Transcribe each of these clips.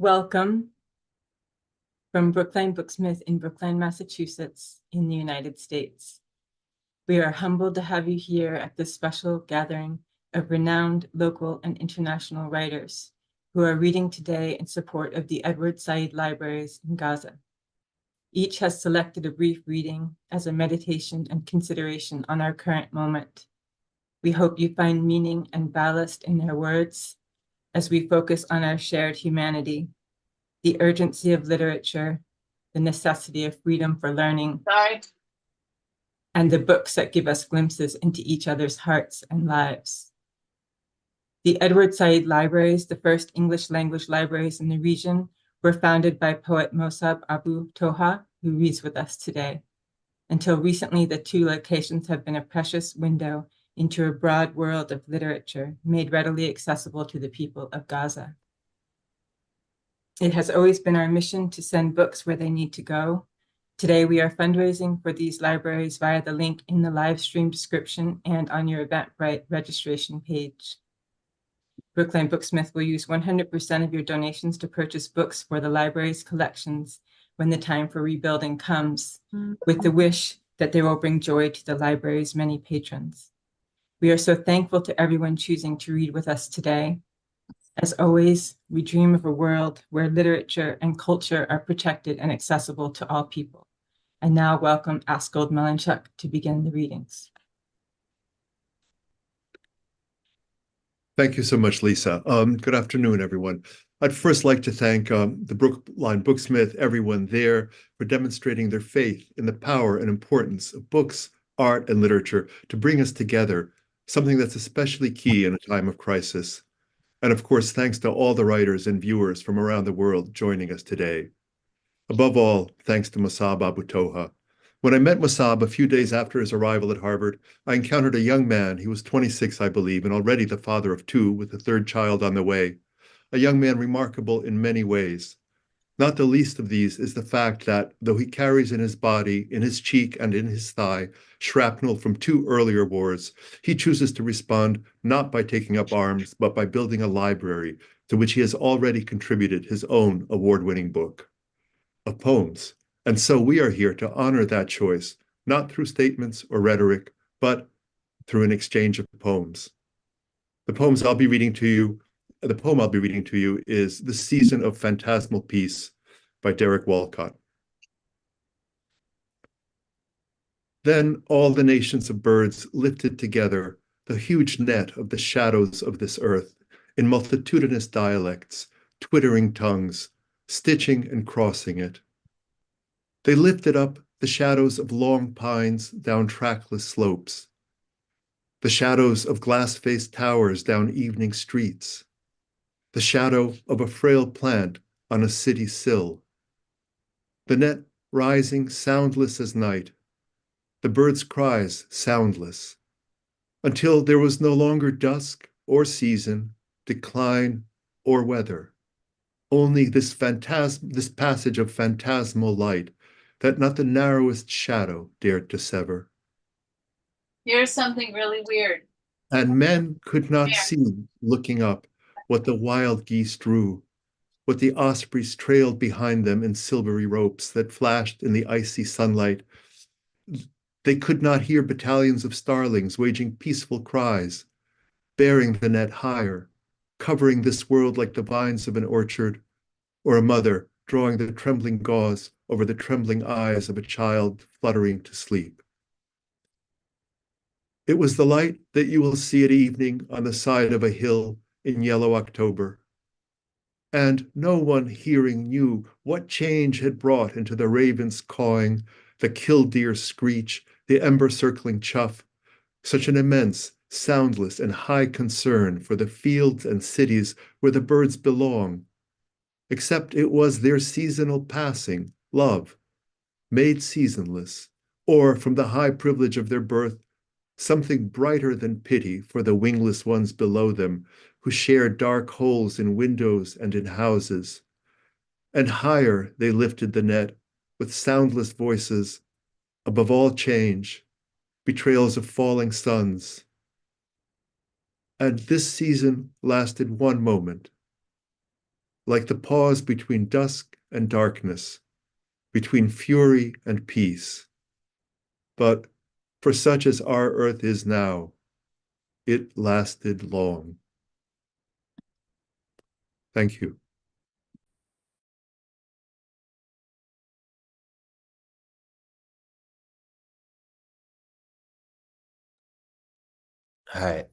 Welcome from Brookline Booksmith in Brookline, Massachusetts, in the United States. We are humbled to have you here at this special gathering of renowned local and international writers who are reading today in support of the Edward Said Libraries in Gaza. Each has selected a brief reading as a meditation and consideration on our current moment. We hope you find meaning and ballast in their words as we focus on our shared humanity, the urgency of literature, the necessity of freedom for learning, and the books that give us glimpses into each other's hearts and lives. The Edward Said Libraries, the first English language libraries in the region, were founded by poet Mosab Abu Toha, who reads with us today. Until recently, the two locations have been a precious window into a broad world of literature made readily accessible to the people of Gaza. It has always been our mission to send books where they need to go. Today, we are fundraising for these libraries via the link in the live stream description and on your Eventbrite registration page. Brookline Booksmith will use 100% of your donations to purchase books for the library's collections when the time for rebuilding comes, with the wish that they will bring joy to the library's many patrons. We are so thankful to everyone choosing to read with us today. As always, we dream of a world where literature and culture are protected and accessible to all people. I now welcome Askold Melnyczuk to begin the readings. Thank you so much, Lisa. Good afternoon, everyone. I'd first like to thank the Brookline Booksmith, everyone there, for demonstrating their faith in the power and importance of books, art, and literature to bring us together, something that's especially key in a time of crisis. And of course, thanks to all the writers and viewers from around the world joining us today. Above all, thanks to Mosab Abu Toha. When I met Mosab a few days after his arrival at Harvard, I encountered a young man. He was 26, I believe, and already the father of two, with a third child on the way. A young man remarkable in many ways. Not the least of these is the fact that, though he carries in his body, in his cheek and in his thigh, shrapnel from two earlier wars, he chooses to respond not by taking up arms, but by building a library to which he has already contributed his own award-winning book of poems. And so we are here to honor that choice, not through statements or rhetoric, but through an exchange of poems. The poem I'll be reading to you is The Season of Phantasmal Peace by Derek Walcott. Then all the nations of birds lifted together the huge net of the shadows of this earth in multitudinous dialects, twittering tongues, stitching and crossing it. They lifted up the shadows of long pines down trackless slopes, the shadows of glass-faced towers down evening streets, the shadow of a frail plant on a city sill, the net rising soundless as night, the birds' cries soundless, until there was no longer dusk or season, decline or weather, only this passage of phantasmal light that not the narrowest shadow dared to sever. Here's something really weird. And men could not see, looking up, what the wild geese drew, what the ospreys trailed behind them in silvery ropes that flashed in the icy sunlight. They could not hear battalions of starlings waging peaceful cries, bearing the net higher, covering this world like the vines of an orchard, or a mother drawing the trembling gauze over the trembling eyes of a child fluttering to sleep. It was the light that you will see at evening on the side of a hill in yellow October. And no one hearing knew what change had brought into the raven's cawing, the killdeer's screech, the ember-circling chuff, such an immense, soundless, and high concern for the fields and cities where the birds belong, except it was their seasonal passing, love, made seasonless, or from the high privilege of their birth, something brighter than pity for the wingless ones below them, who shared dark holes in windows and in houses. And higher they lifted the net with soundless voices, above all change, betrayals of falling suns. And this season lasted one moment, like the pause between dusk and darkness, between fury and peace. But for such as our earth is now, it lasted long. Thank you. Hi,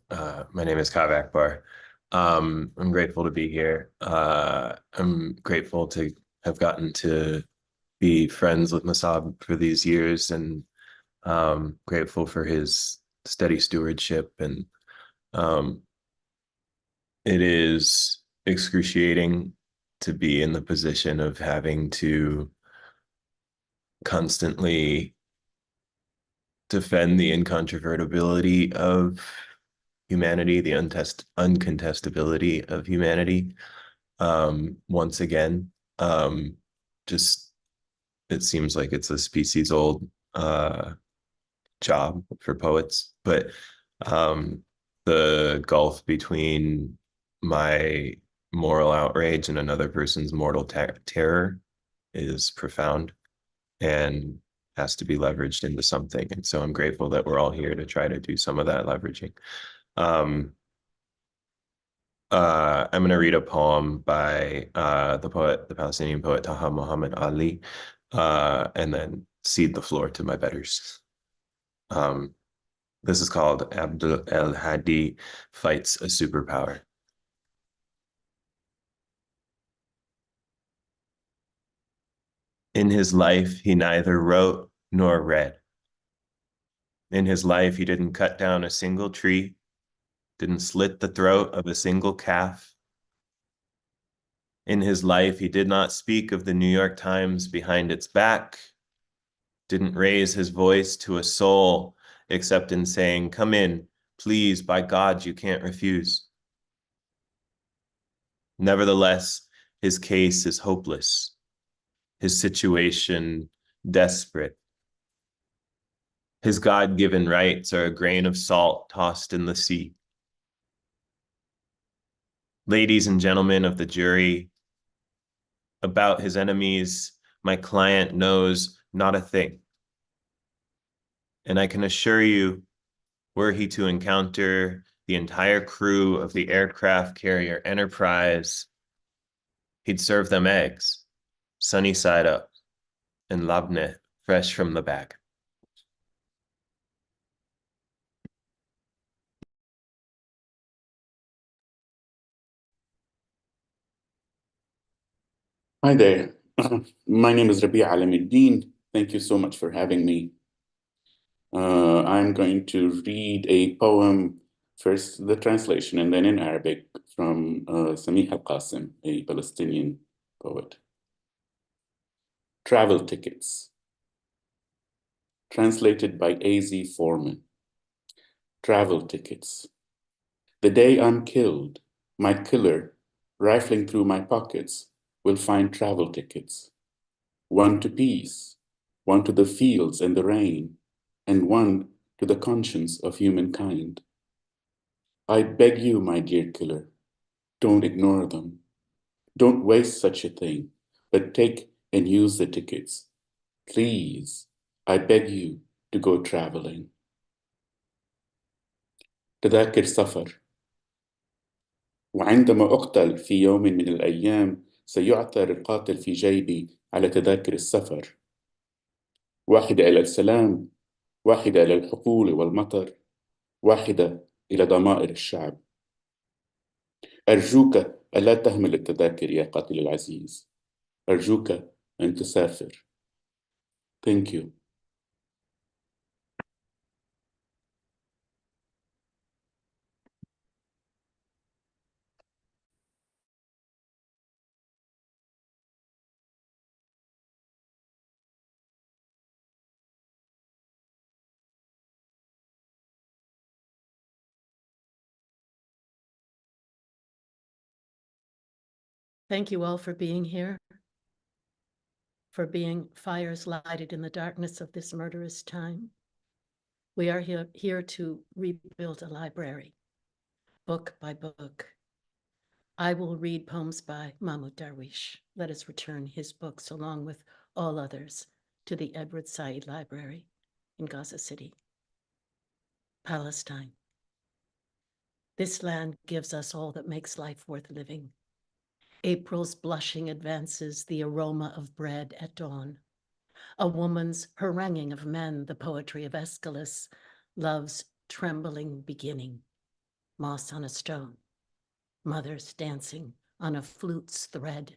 my name is Kaveh Akbar. I'm grateful to be here. I'm grateful to have gotten to be friends with Mosab for these years, and grateful for his steady stewardship. And it is excruciating to be in the position of having to constantly defend the incontrovertibility of humanity, the uncontestability of humanity. Once again, just it seems like it's a species old job for poets, but the gulf between my moral outrage and another person's mortal terror is profound and has to be leveraged into something. And so I'm grateful that we're all here to try to do some of that leveraging. I'm going to read a poem by the Palestinian poet Taha Muhammad Ali, and then cede the floor to my betters. This is called el-Hadi Fights a Superpower. In his life, he neither wrote nor read. In his life, he didn't cut down a single tree, didn't slit the throat of a single calf. In his life, he did not speak of the New York Times behind its back, didn't raise his voice to a soul except in saying, "Come in, please, by God, you can't refuse." Nevertheless, his case is hopeless, his situation desperate. His God-given rights are a grain of salt tossed in the sea. Ladies and gentlemen of the jury, about his enemies, my client knows not a thing. And I can assure you, were he to encounter the entire crew of the aircraft carrier Enterprise, he'd serve them eggs, sunny side up, and labneh fresh from the bag. Hi there. My name is Rabih Alameddine. Thank you so much for having me. I'm going to read a poem, first the translation and then in Arabic from Samih al-Qasim, a Palestinian poet. Travel Tickets. Translated by A.Z. Foreman. Travel tickets. The day I'm killed, my killer, rifling through my pockets, will find travel tickets. One to peace, one to the fields and the rain, and one to the conscience of humankind. I beg you, my dear killer, don't ignore them. Don't waste such a thing, but take and use the tickets. Please, I beg you to go traveling. تذاكر سفر. وعندما أقتل في يوم من الأيام سيعثر القاتل في جيبي على تذاكر السفر. واحدة إلى السلام، واحدة إلى الحقول والمطر، واحدة إلى ضمائر الشعب. أرجوك ألا تهمل التذاكر يا قاتل العزيز. أرجوك أن تسافر. Thank you. Thank you all for being here, for being fires lighted in the darkness of this murderous time. We are here to rebuild a library, book by book. I will read poems by Mahmoud Darwish. Let us return his books along with all others to the Edward Said Library in Gaza City. Palestine. This land gives us all that makes life worth living. April's blushing advances, the aroma of bread at dawn. A woman's haranguing of men, the poetry of Aeschylus, love's trembling beginning. Moss on a stone, mothers dancing on a flute's thread,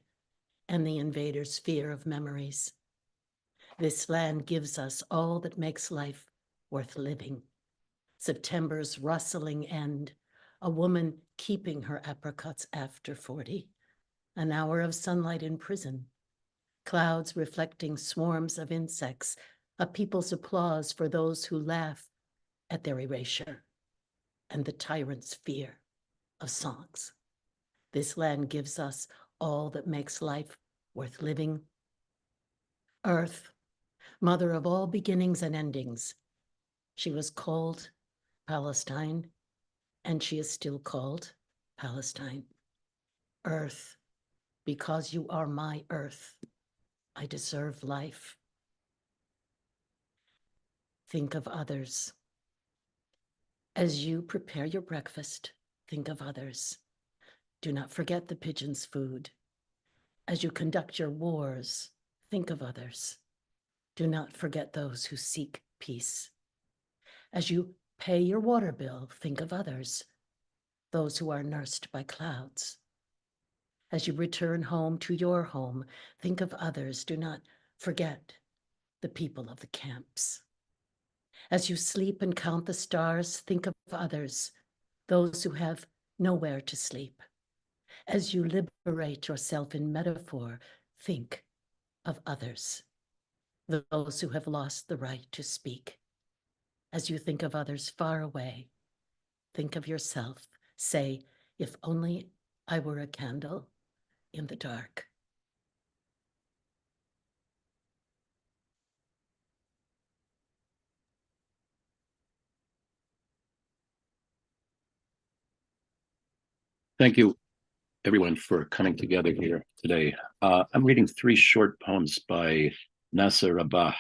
and the invader's fear of memories. This land gives us all that makes life worth living. September's rustling end, a woman keeping her apricots after 40, an hour of sunlight in prison, clouds reflecting swarms of insects, a people's applause for those who laugh at their erasure, and the tyrant's fear of songs. This land gives us all that makes life worth living. Earth, mother of all beginnings and endings. She was called Palestine, and she is still called Palestine. Earth, because you are my earth, I deserve life. Think of others. As you prepare your breakfast, think of others. Do not forget the pigeon's food. As you conduct your wars, think of others. Do not forget those who seek peace. As you pay your water bill, think of others, those who are nursed by clouds. As you return home to your home, think of others. Do not forget the people of the camps. As you sleep and count the stars, think of others, those who have nowhere to sleep. As you liberate yourself in metaphor, think of others, those who have lost the right to speak. As you think of others far away, think of yourself. Say, if only I were a candle in the dark. Thank you, everyone, for coming together here today. I'm reading 3 short poems by Nasser Rabah,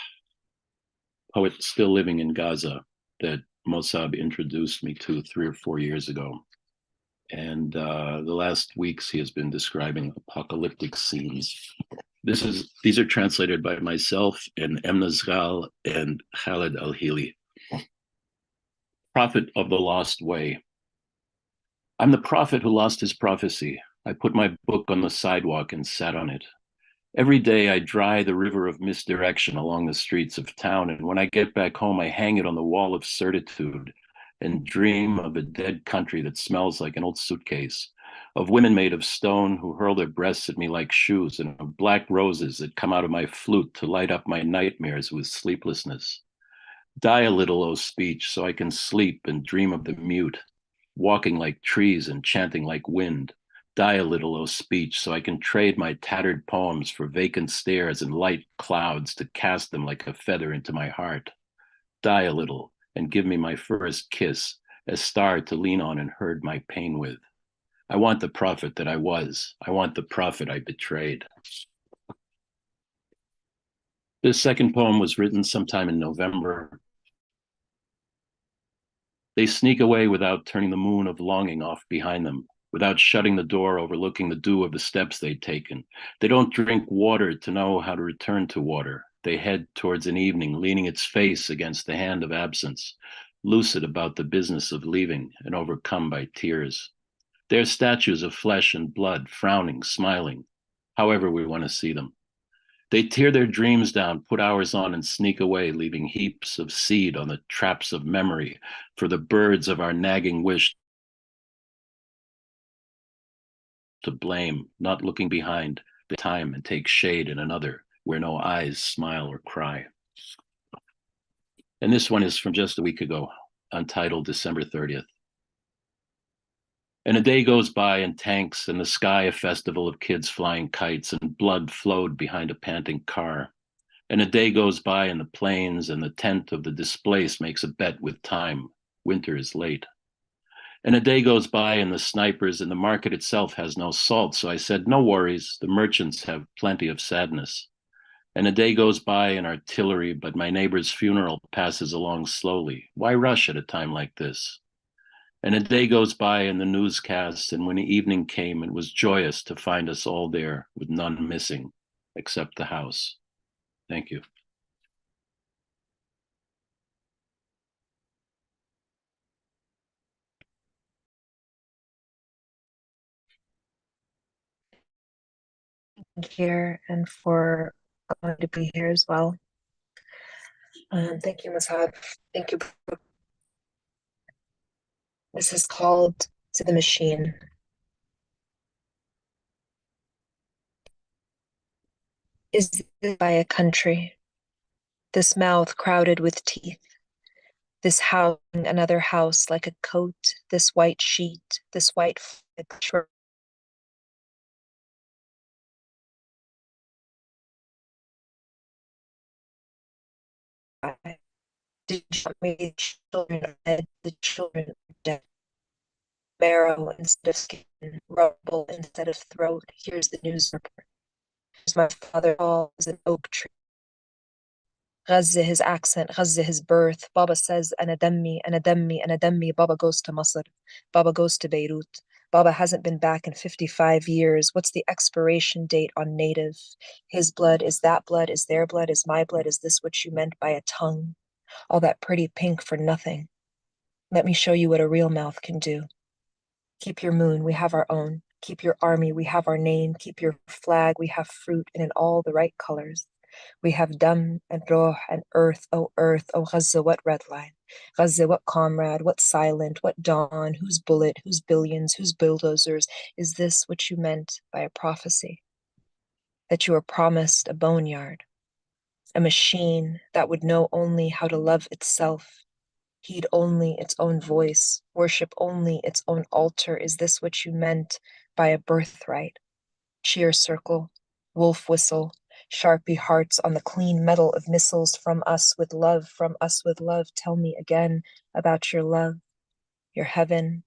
poet still living in Gaza, that Mosab introduced me to 3 or 4 years ago. And the last weeks he has been describing apocalyptic scenes. These are translated by myself and Emna Zghal and Khaled Al-Hili. Prophet of the Lost Way. I'm the prophet who lost his prophecy. I put my book on the sidewalk and sat on it. Every day I dry the river of misdirection along the streets of town, and when I get back home, I hang it on the wall of certitude and dream of a dead country that smells like an old suitcase, of women made of stone who hurl their breasts at me like shoes, and of black roses that come out of my flute to light up my nightmares with sleeplessness. Die a little, O speech, so I can sleep and dream of the mute, walking like trees and chanting like wind. Die a little, O speech, so I can trade my tattered poems for vacant stares and light clouds to cast them like a feather into my heart. Die a little and give me my first kiss, a star to lean on and herd my pain with. I want the prophet that I was. I want the prophet I betrayed. This second poem was written sometime in November. They sneak away without turning the moon of longing off behind them, without shutting the door overlooking the dew of the steps they'd taken. They don't drink water to know how to return to water. They head towards an evening, leaning its face against the hand of absence, lucid about the business of leaving and overcome by tears. They're statues of flesh and blood, frowning, smiling, however we want to see them. They tear their dreams down, put hours on, and sneak away, leaving heaps of seed on the traps of memory for the birds of our nagging wish to blame, not looking behind the time and take shade in another where no eyes smile or cry. And this one is from just a week ago, untitled December 30th. And a day goes by in tanks, and the sky a festival of kids flying kites, and blood flowed behind a panting car. And a day goes by in the plains, and the tent of the displaced makes a bet with time. Winter is late. And a day goes by and the snipers and the market itself has no salt. So I said, no worries, the merchants have plenty of sadness. And a day goes by in artillery, but my neighbor's funeral passes along slowly. Why rush at a time like this? And a day goes by in the newscasts, and when the evening came, it was joyous to find us all there with none missing except the house. Thank you. Here and for allowing me to be here as well. Thank you, Mosab. Thank you. This is called To the Machine. Is this by a country? This mouth crowded with teeth. This house, another house like a coat. This white sheet. This white short. Did you want me the children are dead? The children are dead. Marrow instead of skin, rubble instead of throat. Here's the news report. Here's my father all is an oak tree. Gaza, his accent, Gaza, his birth. Baba says, Ana dammi, Ana dammi, Ana dammi. Baba goes to Masr. Baba goes to Beirut. Baba hasn't been back in 55 years. What's the expiration date on native? His blood, is that blood, is their blood, is my blood, is this what you meant by a tongue? All that pretty pink for nothing. Let me show you what a real mouth can do. Keep your moon, we have our own. Keep your army, we have our name. Keep your flag, we have fruit and in all the right colors. We have dam and roh and earth, oh Gaza, what red line? Gaza, what comrade, what silent, what dawn, whose bullet, whose billions, whose bulldozers? Is this what you meant by a prophecy? That you were promised a boneyard, a machine that would know only how to love itself, heed only its own voice, worship only its own altar. Is this what you meant by a birthright? Cheer circle, wolf whistle, Sharpie hearts on the clean metal of missiles from us with love, from us with love. Tell me again about your love, your heaven,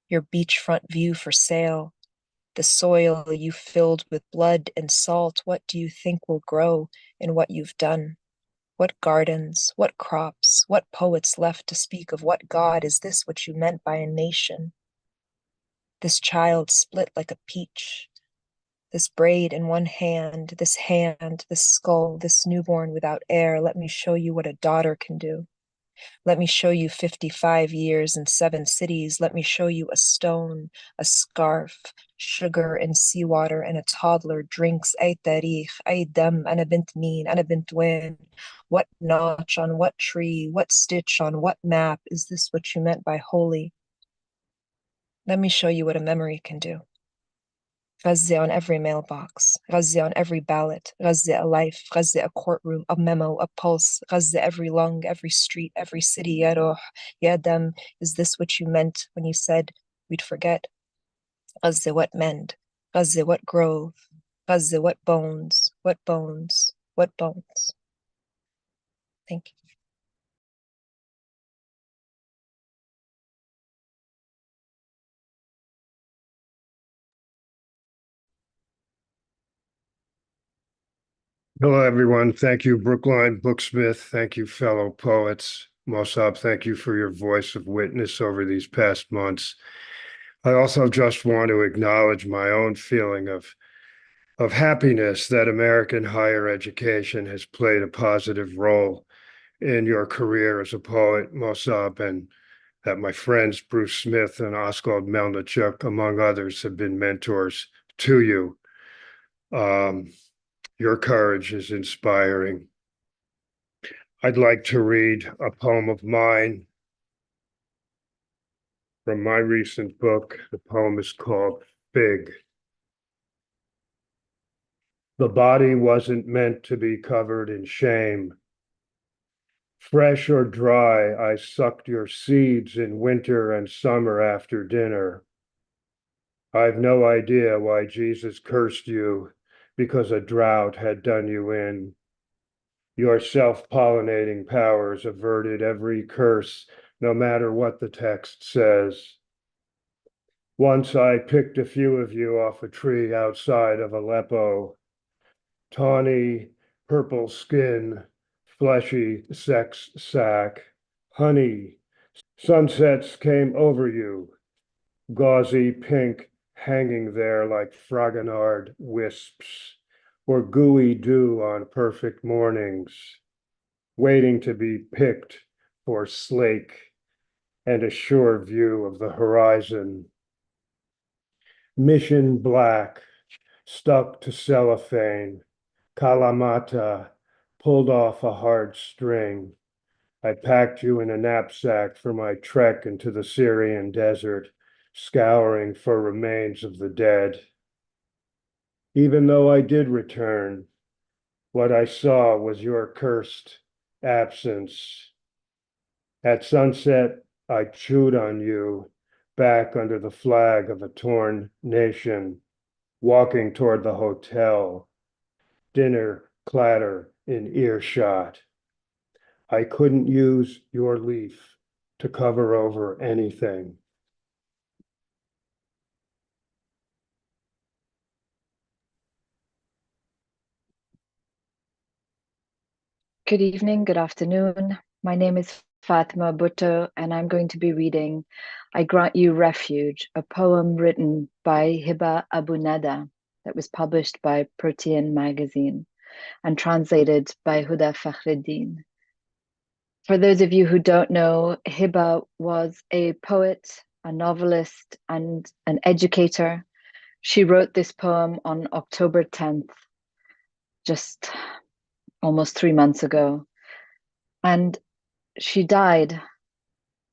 your beachfront view for sale, the soil you filled with blood and salt. What do you think will grow in what you've done? What gardens, what crops, what poets left to speak of what God? Is this what you meant by a nation? This child split like a peach, this braid in one hand, this skull, this newborn without air. Let me show you what a daughter can do. Let me show you 55 years in 7 cities. Let me show you a stone, a scarf, sugar and seawater, and a toddler drinks. Ay tarikh, ay dam, ana bint meen, ana bint wen. What notch on what tree, what stitch on what map? Is this what you meant by holy? Let me show you what a memory can do. Gaza on every mailbox, Gaza on every ballot, Gaza a life, Gaza a courtroom, a memo, a pulse, Gaza every lung, every street, every city. Ya Ruh, Ya Dam, is this what you meant when you said we'd forget? Gaza, what mend? Gaza, what grove? Gaza, what bones? What bones? What bones? Thank you. Hello, everyone. Thank you, Brookline Booksmith. Thank you, fellow poets. Mosab, thank you for your voice of witness over these past months. I also just want to acknowledge my own feeling of happiness that American higher education has played a positive role in your career as a poet, Mosab, and that my friends Bruce Smith and Askold Melnyczuk, among others, have been mentors to you. Your courage is inspiring. I'd like to read a poem of mine from my recent book. The poem is called Fig. The body wasn't meant to be covered in shame. Fresh or dry, I sucked your seeds in winter and summer after dinner. I've no idea why Jesus cursed you, because a drought had done you in. Your self-pollinating powers averted every curse, no matter what the text says. Once I picked a few of you off a tree outside of Aleppo. Tawny, purple skin, fleshy sex sack, honey. Sunsets came over you, gauzy pink hanging there like fragonard wisps, or gooey dew on perfect mornings, waiting to be picked for slake and a sure view of the horizon. Mission black, stuck to cellophane, Kalamata pulled off a hard string. I packed you in a knapsack for my trek into the Syrian desert, scouring for remains of the dead. Even though I did return, what I saw was your cursed absence. At sunset, I chewed on you, back under the flag of a torn nation, walking toward the hotel, dinner clatter in earshot. I couldn't use your leaf to cover over anything. Good evening, good afternoon. My name is Fatima Bhutto, and I'm going to be reading I Grant You Refuge, a poem written by Hiba Abu Nada that was published by Protean magazine and translated by Huda Fakhreddin. For those of you who don't know, Hiba was a poet, a novelist, and an educator. She wrote this poem on October 10th, just almost 3 months ago. And she died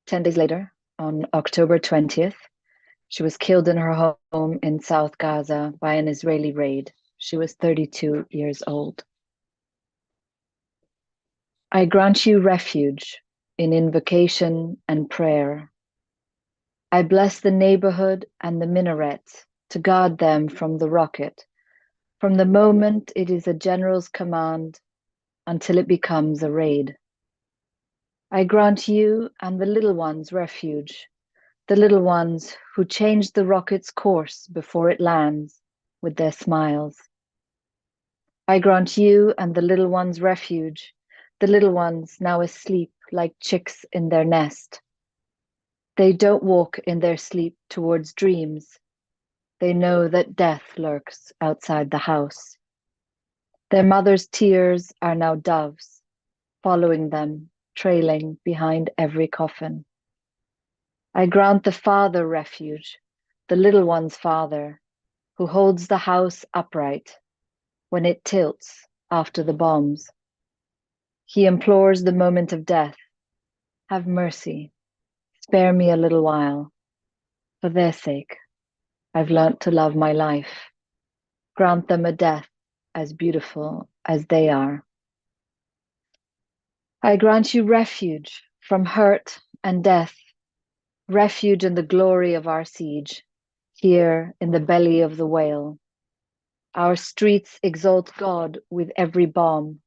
10 days later on October 20th. She was killed in her home in South Gaza by an Israeli raid. She was 32 years old. I grant you refuge in invocation and prayer. I bless the neighborhood and the minaret to guard them from the rocket, from the moment it is a general's command until it becomes a raid. I grant you and the little ones refuge, the little ones who change the rocket's course before it lands with their smiles. I grant you and the little ones refuge, the little ones now asleep like chicks in their nest. They don't walk in their sleep towards dreams. They know that death lurks outside the house. Their mother's tears are now doves, following them, trailing behind every coffin. I grant the father refuge, the little one's father, who holds the house upright when it tilts after the bombs. He implores the moment of death. Have mercy, spare me a little while. For their sake, I've learnt to love my life. Grant them a death as beautiful as they are. I grant you refuge from hurt and death, refuge in the glory of our siege, here in the belly of the whale. Our streets exalt God with every bomb.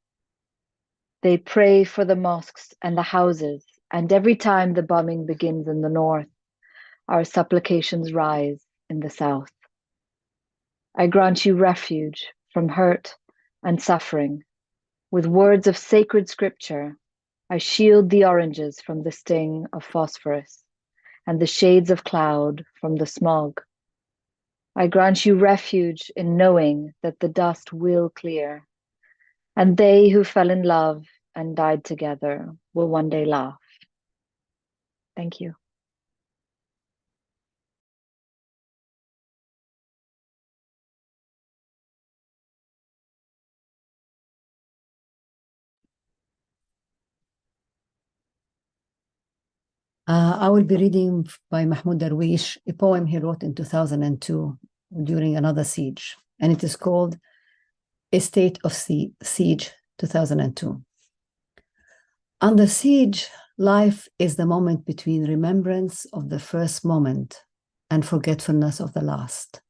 They pray for the mosques and the houses, and every time the bombing begins in the north, our supplications rise in the south. I grant you refuge from hurt and suffering. With words of sacred scripture, I shield the oranges from the sting of phosphorus and the shades of cloud from the smog. I grant you refuge in knowing that the dust will clear, and they who fell in love and died together will one day laugh. Thank you. I will be reading by Mahmoud Darwish a poem he wrote in 2002 during another siege, and it is called A State of Siege 2002. Under siege, life is the moment between remembrance of the first moment and forgetfulness of the last.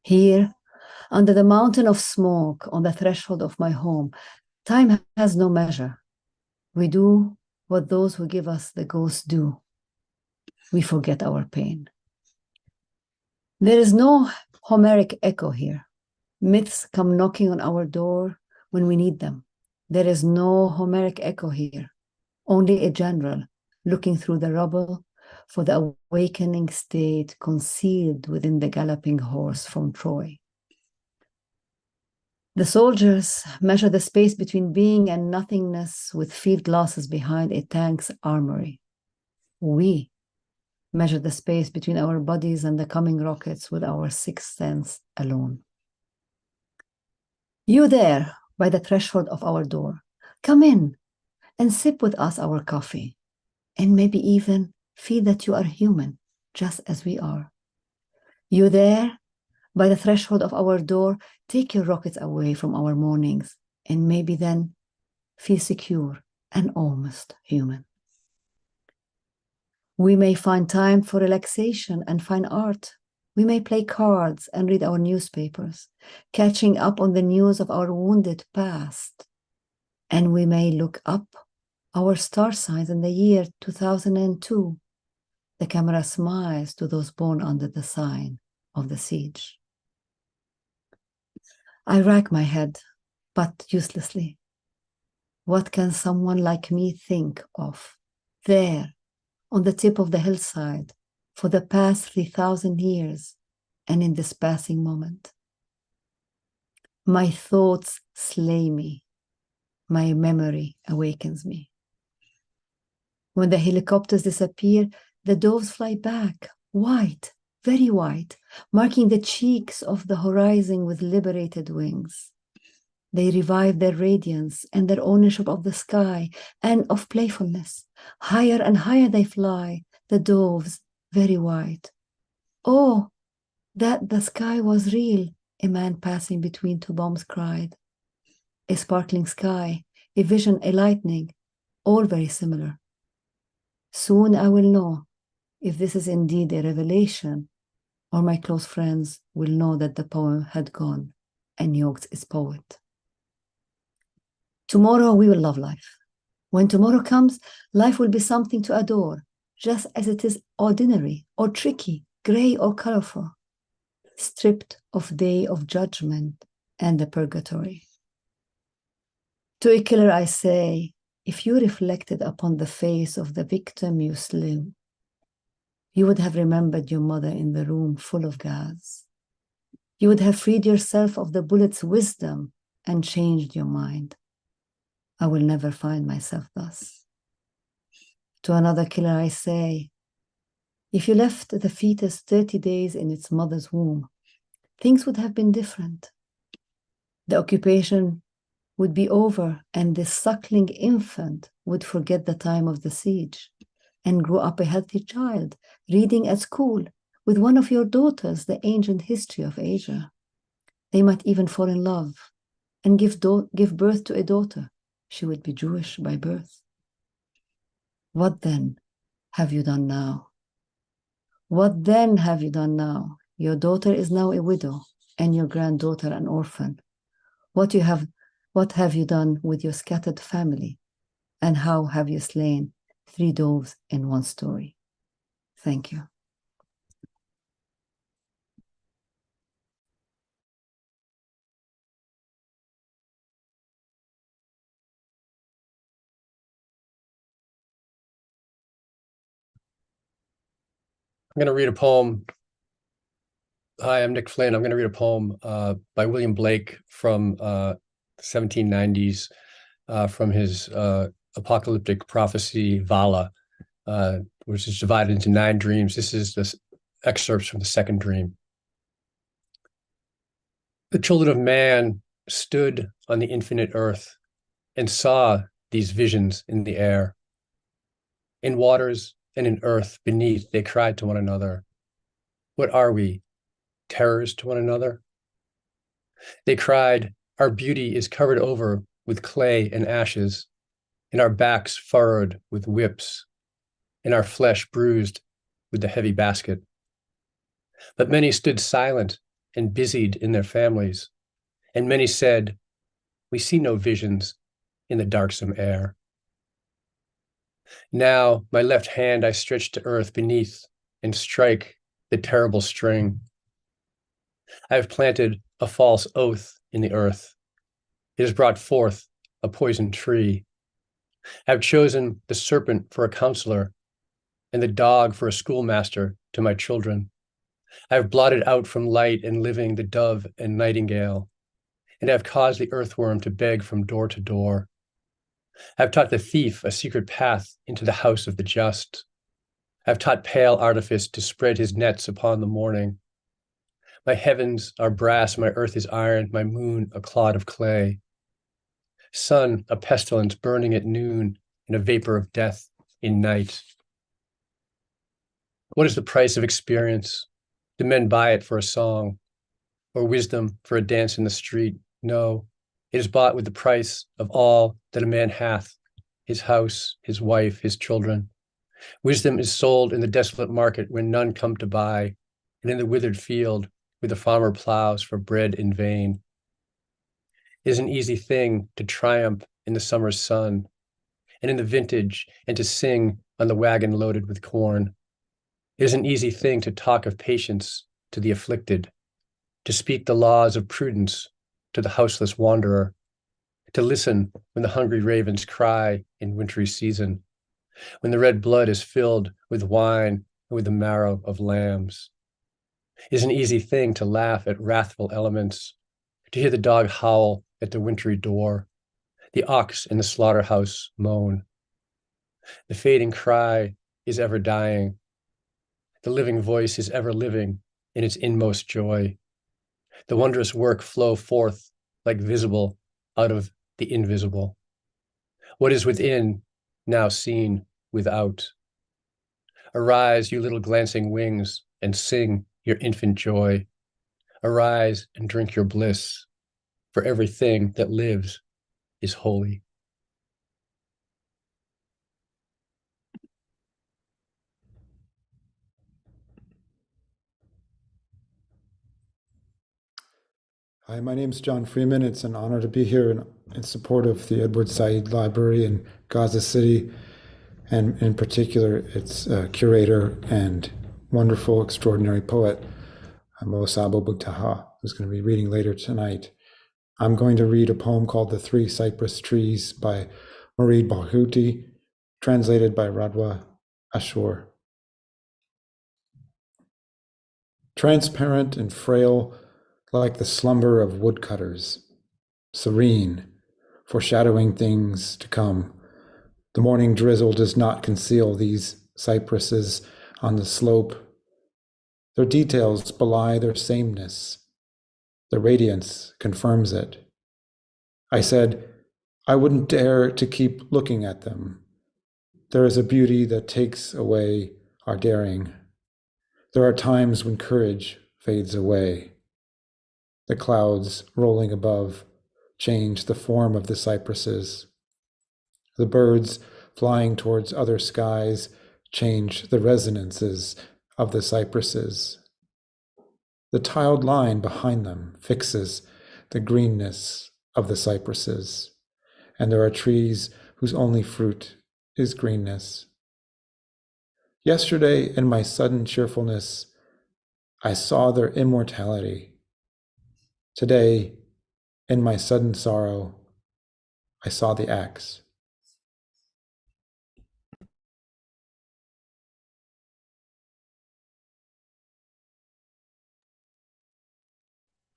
Here, under the mountain of smoke on the threshold of my home, time has no measure. We do what those who give us the ghost do. We forget our pain. There is no Homeric echo here. Myths come knocking on our door when we need them. There is no Homeric echo here, only a general looking through the rubble for the awakening state concealed within the galloping horse from Troy. The soldiers measure the space between being and nothingness with field glasses behind a tank's armory. We measure the space between our bodies and the coming rockets with our sixth sense alone. You there by the threshold of our door, come in and sip with us our coffee, and maybe even feel that you are human, just as we are. You there by the threshold of our door, take your rockets away from our mornings, and maybe then feel secure and almost human. We may find time for relaxation and fine art. We may play cards and read our newspapers, catching up on the news of our wounded past. And we may look up our star signs in the year 2002. The camera smiles to those born under the sign of the siege. I rack my head, but uselessly. What can someone like me think of there on the tip of the hillside for the past 3,000 years and in this passing moment? My thoughts slay me. My memory awakens me. When the helicopters disappear, the doves fly back, white, very white, marking the cheeks of the horizon with liberated wings. They revive their radiance and their ownership of the sky and of playfulness. Higher and higher they fly, the doves, very white. Oh, that the sky was real, a man passing between two bombs cried. A sparkling sky, a vision, a lightning, all very similar. Soon I will know if this is indeed a revelation, or my close friends will know that the poem had gone and yoked its poet. Tomorrow we will love life. When tomorrow comes, life will be something to adore, just as it is ordinary or tricky, gray or colorful, stripped of day of judgment and the purgatory. To a killer I say, if you reflected upon the face of the victim you slew, you would have remembered your mother in the room full of gas. You would have freed yourself of the bullet's wisdom and changed your mind. I will never find myself thus. To another killer I say, if you left the fetus 30 days in its mother's womb, things would have been different. The occupation would be over and this suckling infant would forget the time of the siege and grow up a healthy child, reading at school with one of your daughters the ancient history of Asia. They might even fall in love and give birth to a daughter. She would be Jewish by birth. What then have you done now? What then have you done now? Your daughter is now a widow and your granddaughter an orphan. What have you done with your scattered family? And how have you slain 3 doves in one story? Thank you. I'm going to read a poem. Hi, I'm Nick Flynn. I'm going to read a poem by William Blake from the 1790s from his apocalyptic prophecy, Vala, which is divided into 9 dreams. This is the excerpts from the second dream. The children of man stood on the infinite earth and saw these visions in the air. In waters and in earth beneath, they cried to one another, "What are we, terrors to one another?" They cried, "Our beauty is covered over with clay and ashes, and our backs furrowed with whips, and our flesh bruised with the heavy basket." But many stood silent and busied in their families, and many said, "We see no visions in the darksome air." Now my left hand I stretch to earth beneath and strike the terrible string. I have planted a false oath in the earth. It has brought forth a poisoned tree. I have chosen the serpent for a counselor and the dog for a schoolmaster to my children. I have blotted out from light and living the dove and nightingale, and I have caused the earthworm to beg from door to door. I have taught the thief a secret path into the house of the just. I have taught pale artifice to spread his nets upon the morning. My heavens are brass, my earth is iron, my moon a clod of clay. Sun, a pestilence burning at noon, and a vapor of death in night. What is the price of experience? Do men buy it for a song, or wisdom for a dance in the street? No, it is bought with the price of all that a man hath, his house, his wife, his children. Wisdom is sold in the desolate market when none come to buy, and in the withered field where the farmer plows for bread in vain. It is an easy thing to triumph in the summer's sun, and in the vintage, and to sing on the wagon loaded with corn. It is an easy thing to talk of patience to the afflicted, to speak the laws of prudence to the houseless wanderer, to listen when the hungry ravens cry in wintry season, when the red blood is filled with wine and with the marrow of lambs. It is an easy thing to laugh at wrathful elements, to hear the dog howl at the wintry door, the ox in the slaughterhouse moan. The fading cry is ever dying. The living voice is ever living in its inmost joy. The wondrous work flow forth like visible out of the invisible. What is within, now seen without. Arise, you little glancing wings, and sing your infant joy. Arise and drink your bliss, for everything that lives is holy. Hi, my name is John Freeman. It's an honor to be here in support of the Edward Said Library in Gaza City, and in particular, its curator and wonderful, extraordinary poet, Mosab Abu Toha, who's going to be reading later tonight. I'm going to read a poem called The Three Cypress Trees by Marie Barghouti, translated by Radwa Ashur. Transparent and frail, like the slumber of woodcutters, serene, foreshadowing things to come. The morning drizzle does not conceal these cypresses on the slope. Their details belie their sameness. The radiance confirms it. I said, I wouldn't dare to keep looking at them. There is a beauty that takes away our daring. There are times when courage fades away. The clouds rolling above change the form of the cypresses. The birds flying towards other skies change the resonances of the cypresses. The tiled line behind them fixes the greenness of the cypresses, and there are trees whose only fruit is greenness. Yesterday, in my sudden cheerfulness, I saw their immortality. Today, in my sudden sorrow, I saw the axe.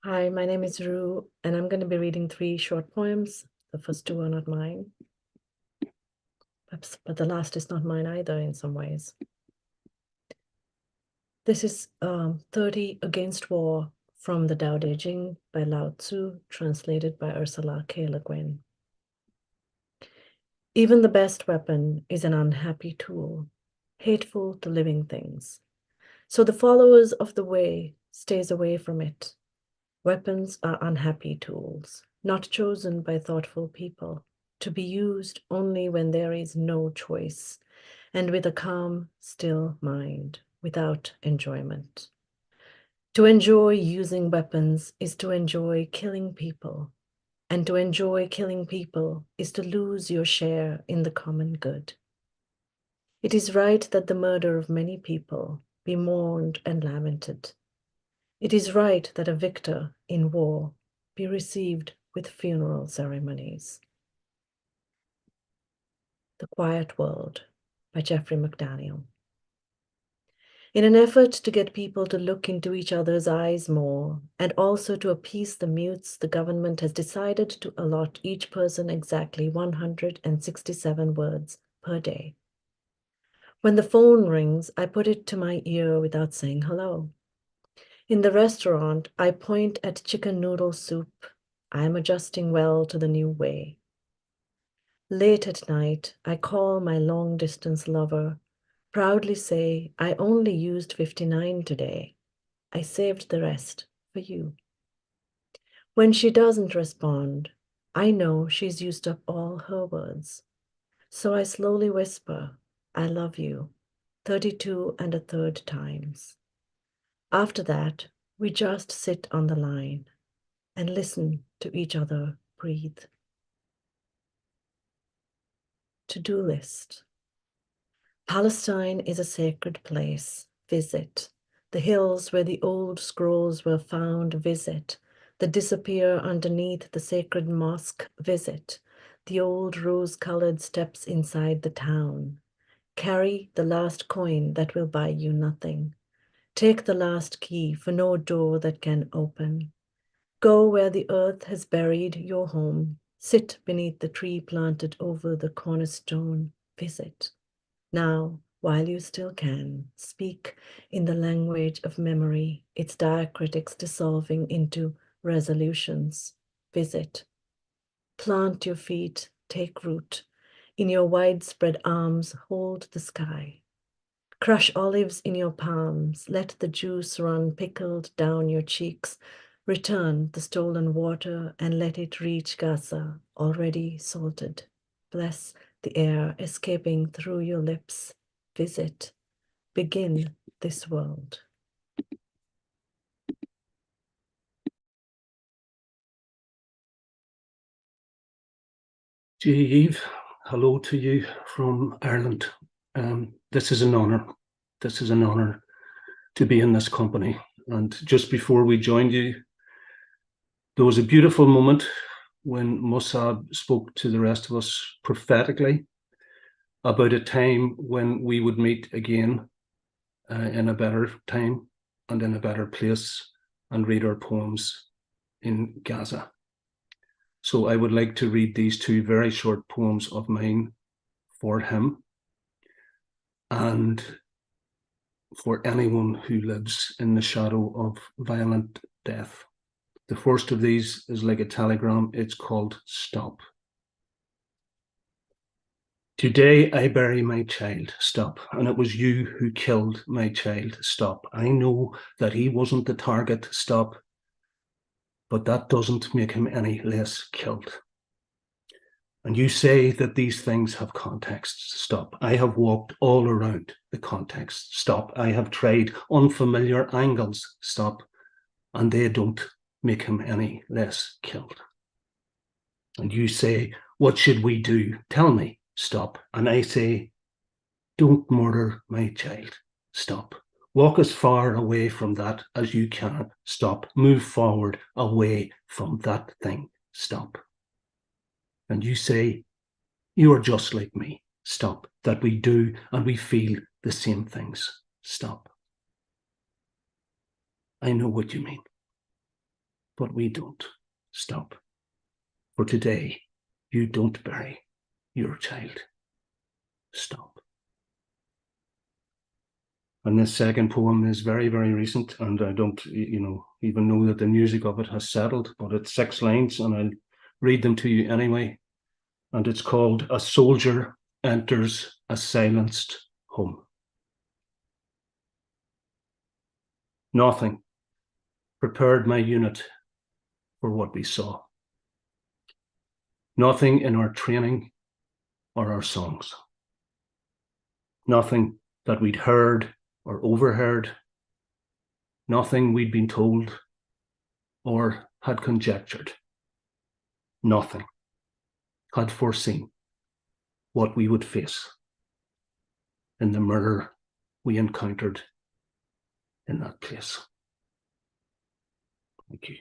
Hi, my name is Rue, and I'm going to be reading 3 short poems. The first 2 are not mine, but the last is not mine either in some ways. This is 30 Against War from the Tao Te Ching by Lao Tzu, translated by Ursula K. Le Guin. Even the best weapon is an unhappy tool, hateful to living things. So the followers of the way stays away from it. Weapons are unhappy tools, not chosen by thoughtful people, to be used only when there is no choice, and with a calm, still mind, without enjoyment. To enjoy using weapons is to enjoy killing people, and to enjoy killing people is to lose your share in the common good. It is right that the murder of many people be mourned and lamented. It is right that a victor in war be received with funeral ceremonies. The Quiet World by Jeffrey McDaniel. In an effort to get people to look into each other's eyes more, and also to appease the mutes, the government has decided to allot each person exactly 167 words per day. When the phone rings, I put it to my ear without saying hello. In the restaurant, I point at chicken noodle soup. I am adjusting well to the new way. Late at night, I call my long-distance lover, proudly say, I only used 59 today. I saved the rest for you. When she doesn't respond, I know she's used up all her words. So I slowly whisper, I love you, 32 1/3 times. After that, we just sit on the line and listen to each other breathe. To-do list. Palestine is a sacred place. Visit. The hills where the old scrolls were found. Visit. The disappear underneath the sacred mosque. Visit. The old rose-colored steps inside the town. Carry the last coin that will buy you nothing. Take the last key for no door that can open. Go where the earth has buried your home. Sit beneath the tree planted over the cornerstone. Visit. Now, while you still can, speak in the language of memory, its diacritics dissolving into resolutions. Visit. Plant your feet, take root. In your widespread arms, hold the sky. Crush olives in your palms. Let the juice run pickled down your cheeks. Return the stolen water and let it reach Gaza, already salted. Bless the air escaping through your lips. Visit. Begin this world. Eve, hello to you from Ireland. This is an honor. This is an honor to be in this company. And just before we joined you, there was a beautiful moment when Mosab spoke to the rest of us prophetically about a time when we would meet again in a better time and in a better place and read our poems in Gaza. So I would like to read these two very short poems of mine for him and for anyone who lives in the shadow of violent death. The first of these is like a telegram. It's called Stop. Today I bury my child. Stop. And it was you who killed my child. Stop. I know that he wasn't the target. Stop. But that doesn't make him any less killed. And you say that these things have context. Stop. I have walked all around the context. Stop. I have tried unfamiliar angles. Stop. And they don't make him any less killed. And you say, what should we do? Tell me. Stop. And I say, don't murder my child. Stop. Walk as far away from that as you can. Stop. Move forward away from that thing. Stop. And you say, you are just like me. Stop. That we do and we feel the same things. Stop. I know what you mean, but we don't. Stop. For today, you don't bury your child. Stop. And this second poem is very, very recent, and I don't, even know that the music of it has settled, but it's 6 lines, and I'll read them to you anyway. And it's called A Soldier Enters a Silenced Home. Nothing prepared my unit for what we saw. Nothing in our training or our songs. Nothing that we'd heard or overheard. Nothing we'd been told or had conjectured. Nothing had foreseen what we would face in the murder we encountered in that place. Thank you.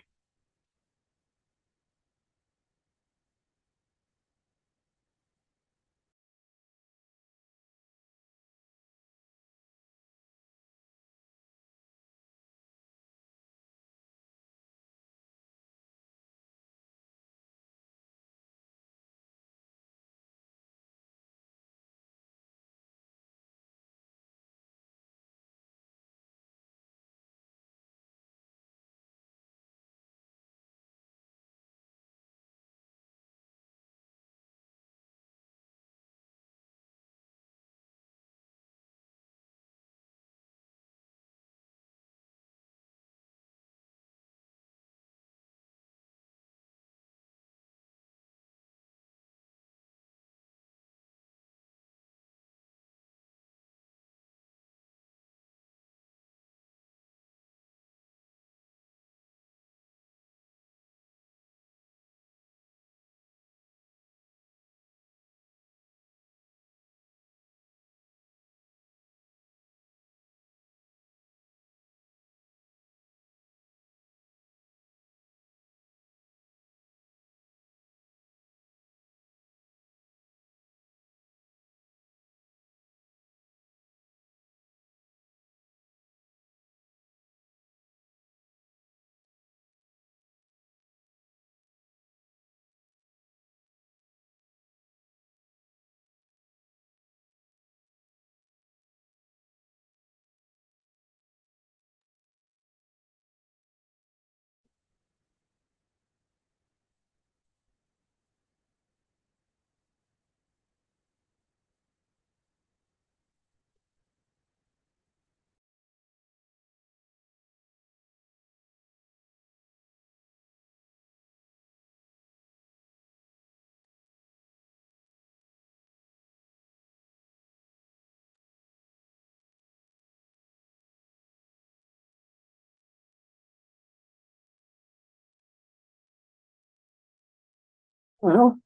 Well,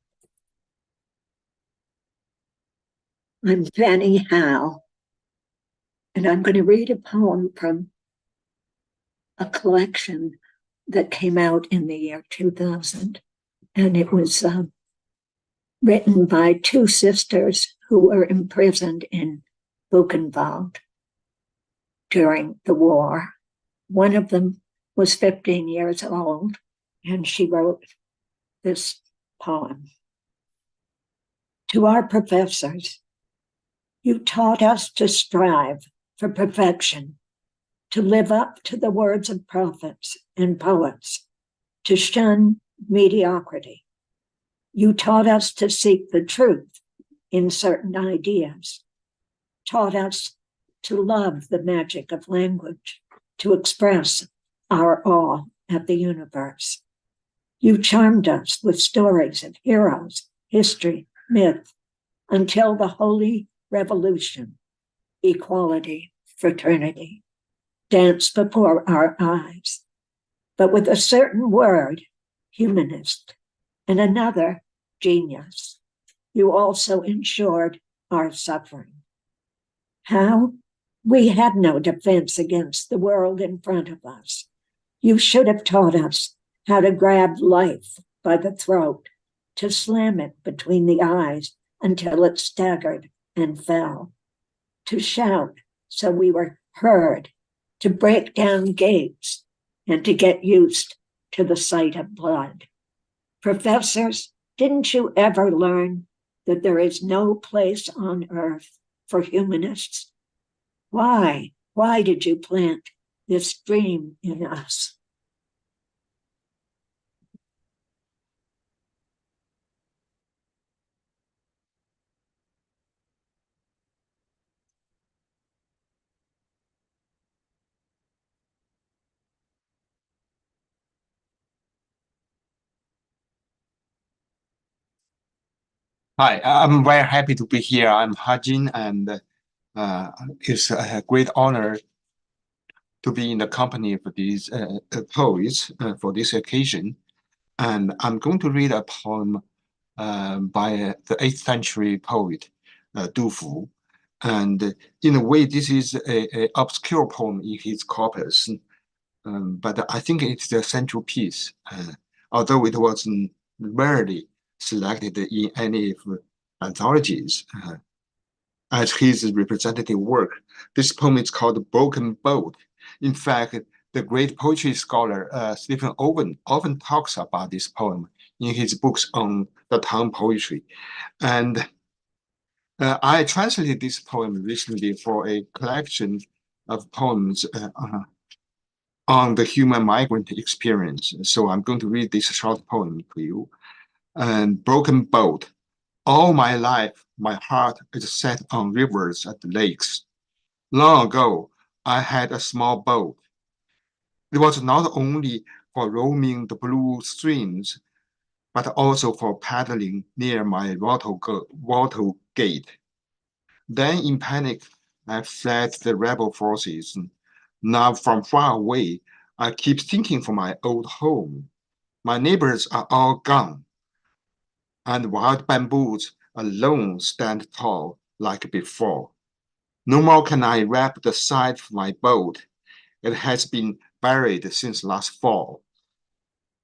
I'm Fanny Howe, and I'm going to read a poem from a collection that came out in the year 2000. And it was written by two sisters who were imprisoned in Buchenwald during the war. One of them was 15 years old, and she wrote this poem. To our professors, you taught us to strive for perfection, to live up to the words of prophets and poets, to shun mediocrity. You taught us to seek the truth in certain ideas, taught us to love the magic of language, to express our awe at the universe. You charmed us with stories of heroes, history, myth, until the holy revolution, equality, fraternity, danced before our eyes. But with a certain word, humanist, and another, genius, you also ensured our suffering. How? We had no defense against the world in front of us. You should have taught us how to grab life by the throat, to slam it between the eyes until it staggered and fell, to shout so we were heard, to break down gates, and to get used to the sight of blood. Professors, didn't you ever learn that there is no place on earth for humanists? Why? Why did you plant this dream in us? Hi, I'm very happy to be here. I'm Hajin, and it's a great honor to be in the company of these poets for this occasion. And I'm going to read a poem by the 8th century poet, Du Fu. And in a way, this is an obscure poem in his corpus. but I think it's the central piece, although it wasn't rarely selected in any anthologies as his representative work. This poem is called Broken Boat. In fact, the great poetry scholar Stephen Owen often talks about this poem in his books on the town poetry. And I translated this poem recently for a collection of poems on the human migrant experience. So I'm going to read this short poem to you. And Broken Boat. All my life, my heart is set on rivers and lakes. Long ago, I had a small boat. It was not only for roaming the blue streams, but also for paddling near my wattle gate. Then in panic, I fled the rebel forces. Now from far away, I keep thinking for my old home. My neighbors are all gone, and wild bamboos alone stand tall like before. No more can I wrap the side of my boat. It has been buried since last fall.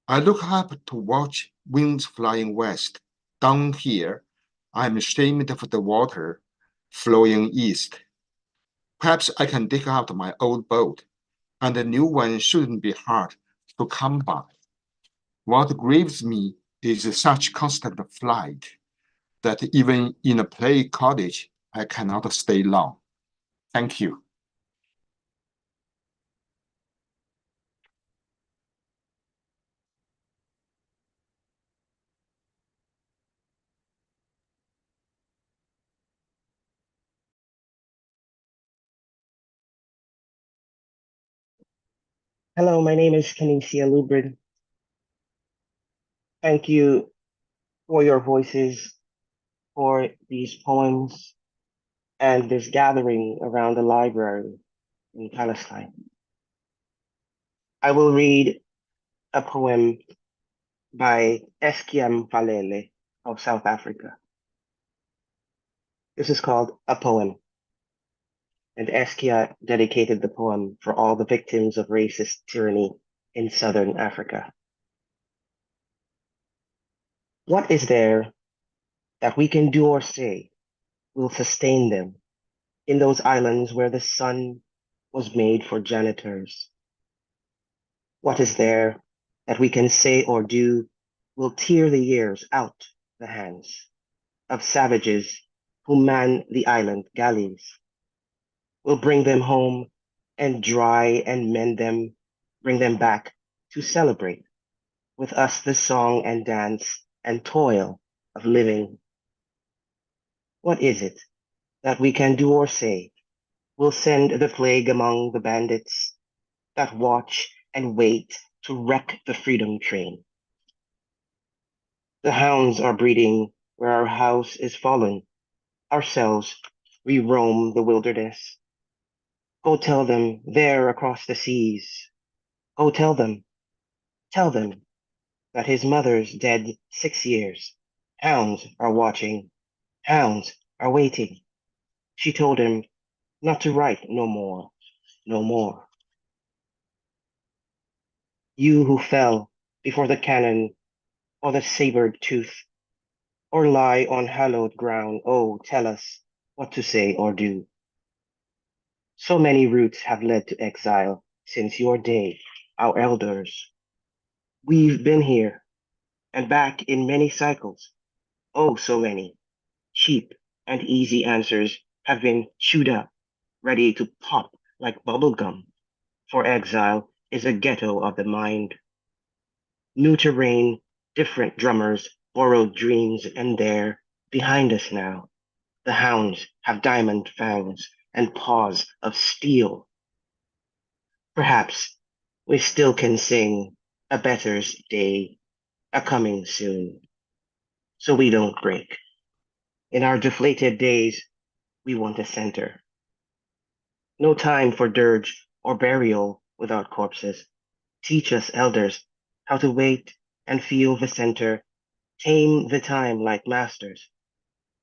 I look up to watch winds flying west. Down here, I am ashamed of the water flowing east. Perhaps I can dig out my old boat, and a new one shouldn't be hard to come by. What grieves me is such constant flight that even in a play cottage, I cannot stay long. Thank you. Hello, my name is Canisia Lubrin. Thank you for your voices, for these poems, and this gathering around the library in Palestine. I will read a poem by Eskia Mfalele of South Africa. This is called A Poem, and Eskia dedicated the poem for all the victims of racist tyranny in Southern Africa. What is there that we can do or say will sustain them in those islands where the sun was made for janitors? What is there that we can say or do will tear the years out the hands of savages who man the island galleys, will bring them home and dry and mend them, bring them back to celebrate with us the song and dance and toil of living? What is it that we can do or say will send the plague among the bandits that watch and wait to wreck the freedom train? The hounds are breeding where our house is fallen. Ourselves, we roam the wilderness. Go tell them there across the seas. Go tell them that his mother's dead 6 years. Hounds are watching. Hounds are waiting. She told him not to write no more, no more. You who fell before the cannon or the sabered tooth, or lie on hallowed ground, oh, tell us what to say or do. So many routes have led to exile since your day, our elders. We've been here and back in many cycles, oh, so many. Cheap and easy answers have been chewed up, ready to pop like bubble gum, for exile is a ghetto of the mind. New terrain, different drummers, borrowed dreams, and there, behind us now, the hounds have diamond fangs and paws of steel. Perhaps we still can sing a better's day, a coming soon, so we don't break. In our deflated days, we want a center. No time for dirge or burial without corpses. Teach us, elders, how to wait and feel the center, tame the time like masters.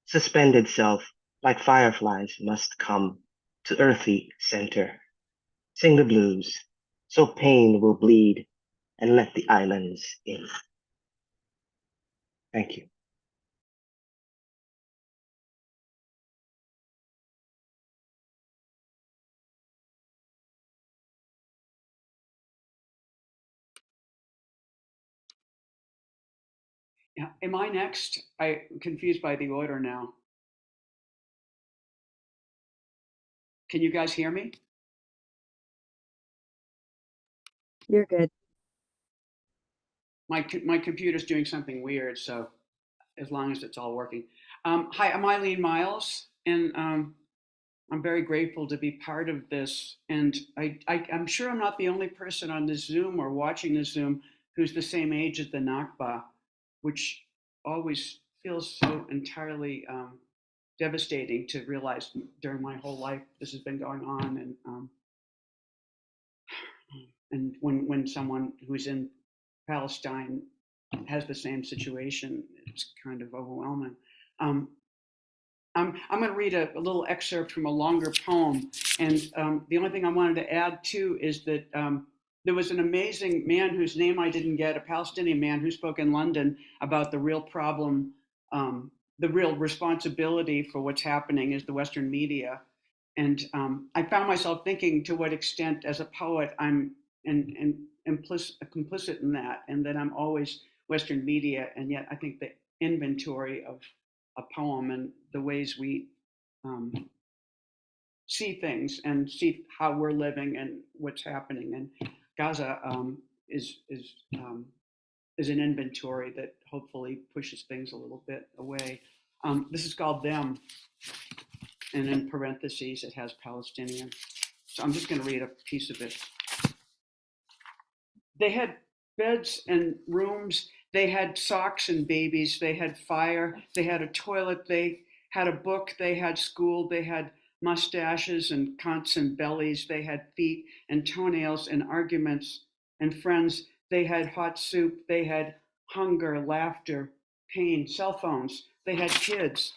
Suspended self, like fireflies, must come to earthy center. Sing the blues, so pain will bleed and let the islands in. Thank you. Yeah, am I next? I'm confused by the order now. Can you guys hear me? You're good. My computer's doing something weird, so as long as it's all working. Hi, I'm Eileen Myles, and I'm very grateful to be part of this. And I'm sure I'm not the only person on this Zoom or watching this Zoom who's the same age as the Nakba, which always feels so entirely devastating to realize during my whole life this has been going on. And when someone who's in Palestine has the same situation, it's kind of overwhelming. I'm going to read a little excerpt from a longer poem. And the only thing I wanted to add too is that there was an amazing man whose name I didn't get, a Palestinian man who spoke in London about the real problem, the real responsibility for what's happening is the Western media. And I found myself thinking to what extent as a poet I'm complicit in that, and that I'm always Western media. And yet I think the inventory of a poem and the ways we see things and see how we're living and what's happening in Gaza is an inventory that hopefully pushes things a little bit away. This is called Them, and in parentheses it has Palestinian. So I'm just going to read a piece of it. They had beds and rooms, they had socks and babies, they had fire, they had a toilet, they had a book, they had school, they had mustaches and cunts and bellies, they had feet and toenails and arguments and friends, they had hot soup, they had hunger, laughter, pain, cell phones, they had kids,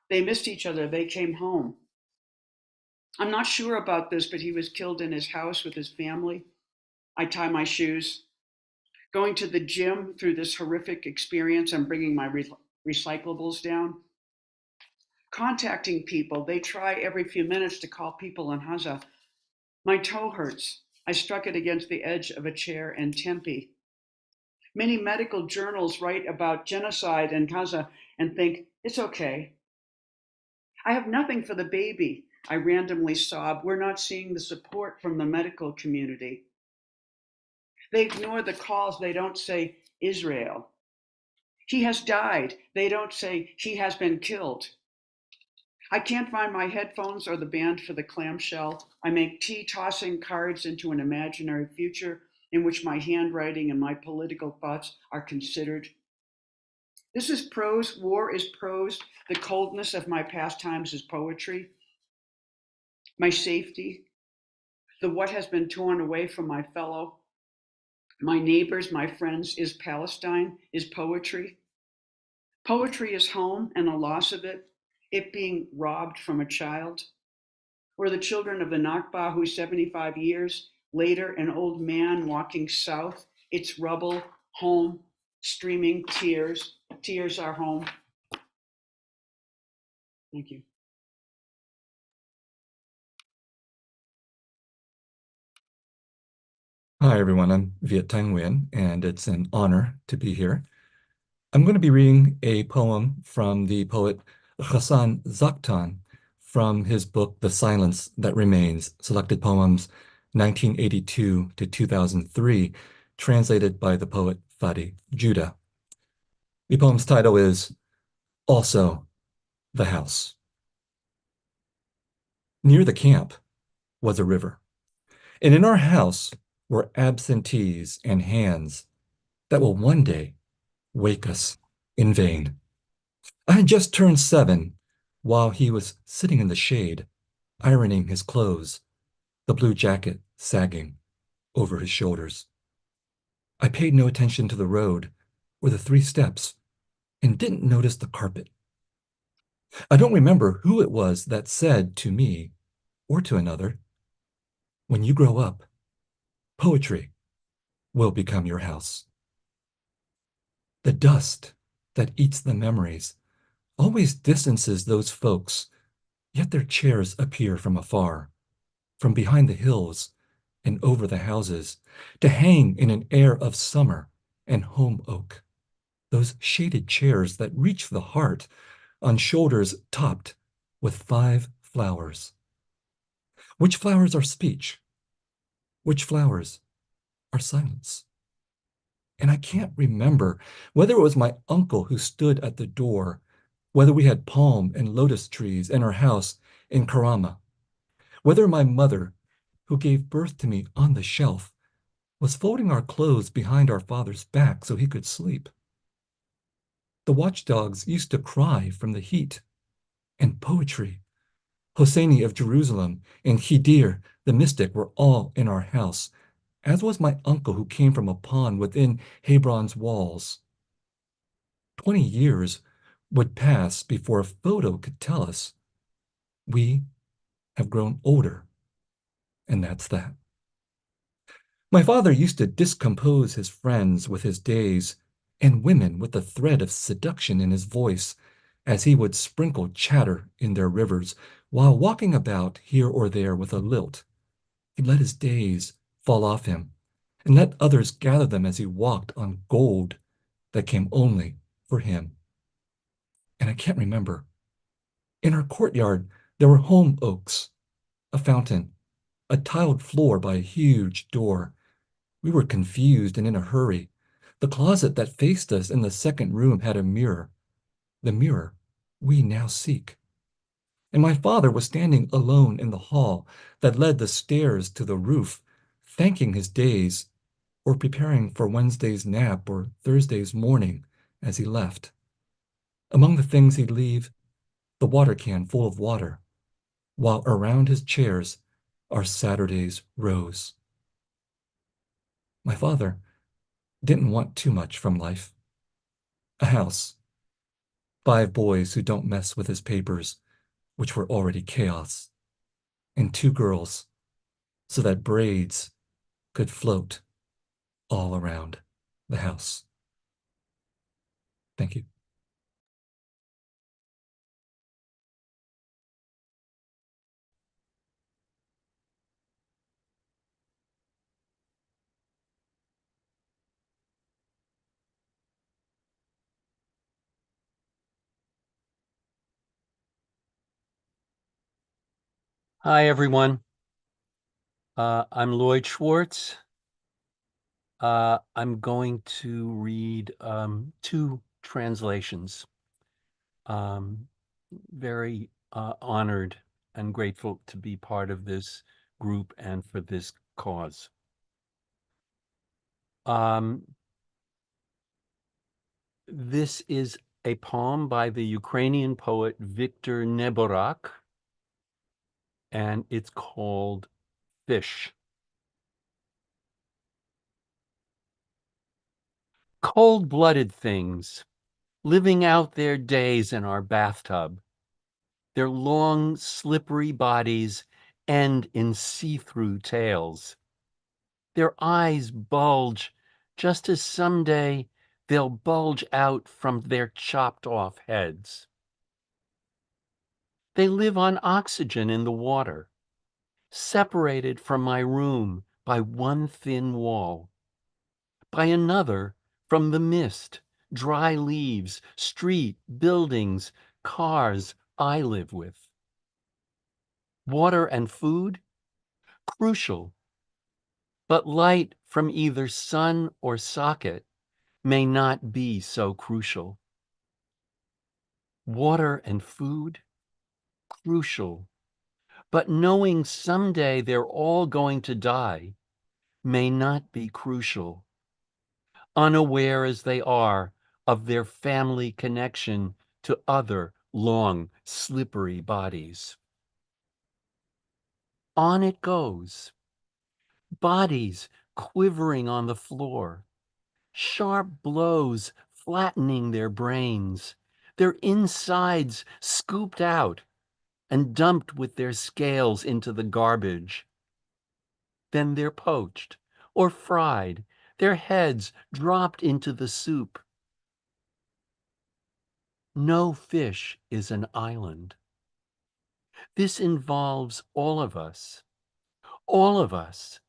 they missed each other, they came home. I'm not sure about this, but he was killed in his house with his family. I tie my shoes. Going to the gym through this horrific experience, I'm bringing my recyclables down. Contacting people, they try every few minutes to call people in Gaza. My toe hurts. I struck it against the edge of a chair in Tempe. Many medical journals write about genocide in Gaza and think, it's okay. I have nothing for the baby. I randomly sob. We're not seeing the support from the medical community. They ignore the calls. They don't say Israel. He has died. They don't say he has been killed. I can't find my headphones or the band for the clamshell. I make tea tossing cards into an imaginary future in which my handwriting and my political thoughts are considered. This is prose. War is prose. The coldness of my pastimes is poetry. My safety, the what has been torn away from my fellow, my neighbors, my friends, is Palestine, is poetry. Poetry is home and the loss of it being robbed from a child, or the children of the Nakba who 75 years later, an old man walking south, its rubble, home, streaming tears. Tears are home. Thank you. Hi, everyone. I'm Viet Nguyen, and it's an honor to be here. I'm going to be reading a poem from the poet Ghassan Zaktan from his book, The Silence That Remains, Selected Poems 1982 to 2003, translated by the poet Fadi Judah. The poem's title is Also the House. Near the camp was a river, and in our house were absentees and hands that will one day wake us in vain. I had just turned 7 while he was sitting in the shade, ironing his clothes, the blue jacket sagging over his shoulders. I paid no attention to the road or the 3 steps and didn't notice the carpet. I don't remember who it was that said to me or to another, when you grow up, Poetry will become your house. The dust that eats the memories always distances those folks, yet their chairs appear from afar, from behind the hills and over the houses, to hang in an air of summer and home oak. Those shaded chairs that reach the heart on shoulders topped with 5 flowers. Which flowers are speech? Which flowers are silence? And I can't remember whether it was my uncle who stood at the door, whether we had palm and lotus trees in our house in Karama, whether my mother, who gave birth to me on the shelf, was folding our clothes behind our father's back so he could sleep. The watchdogs used to cry from the heat, and poetry, Hosseini of Jerusalem and Khidir the mystic were all in our house, as was my uncle who came from a pond within Hebron's walls. 20 years would pass before a photo could tell us we have grown older, and that's that. My father used to discompose his friends with his days, and women with a thread of seduction in his voice, as he would sprinkle chatter in their rivers while walking about here or there with a lilt. He'd let his days fall off him and let others gather them as he walked on gold that came only for him. And I can't remember. In our courtyard, there were home oaks, a fountain, a tiled floor by a huge door. We were confused and in a hurry. The closet that faced us in the second room had a mirror, the mirror we now seek. And my father was standing alone in the hall that led the stairs to the roof, thanking his days, or preparing for Wednesday's nap or Thursday's morning as he left. Among the things he'd leave, the water can full of water, while around his chairs our Saturday's rose. My father didn't want too much from life. A house, 5 boys who don't mess with his papers, which were already chaos, and 2 girls, so that braids could float all around the house. Thank you. Hi, everyone. I'm Lloyd Schwartz. I'm going to read 2 translations. Very honored and grateful to be part of this group and for this cause. This is a poem by the Ukrainian poet Viktor Neborak, and it's called Fish. Cold-blooded things, living out their days in our bathtub. Their long, slippery bodies end in see-through tails. Their eyes bulge just as someday they'll bulge out from their chopped-off heads. They live on oxygen in the water, separated from my room by one thin wall, by another from the mist, dry leaves, street, buildings, cars I live with. Water and food, crucial, but light from either sun or socket may not be so crucial. Water and food, crucial, but knowing someday they're all going to die may not be crucial. Unaware as they are of their family connection to other long, slippery bodies. On it goes. Bodies quivering on the floor, sharp blows flattening their brains, their insides scooped out and dumped with their scales into the garbage. Then they're poached, or fried, their heads dropped into the soup. No fish is an island. This involves all of us. All of us.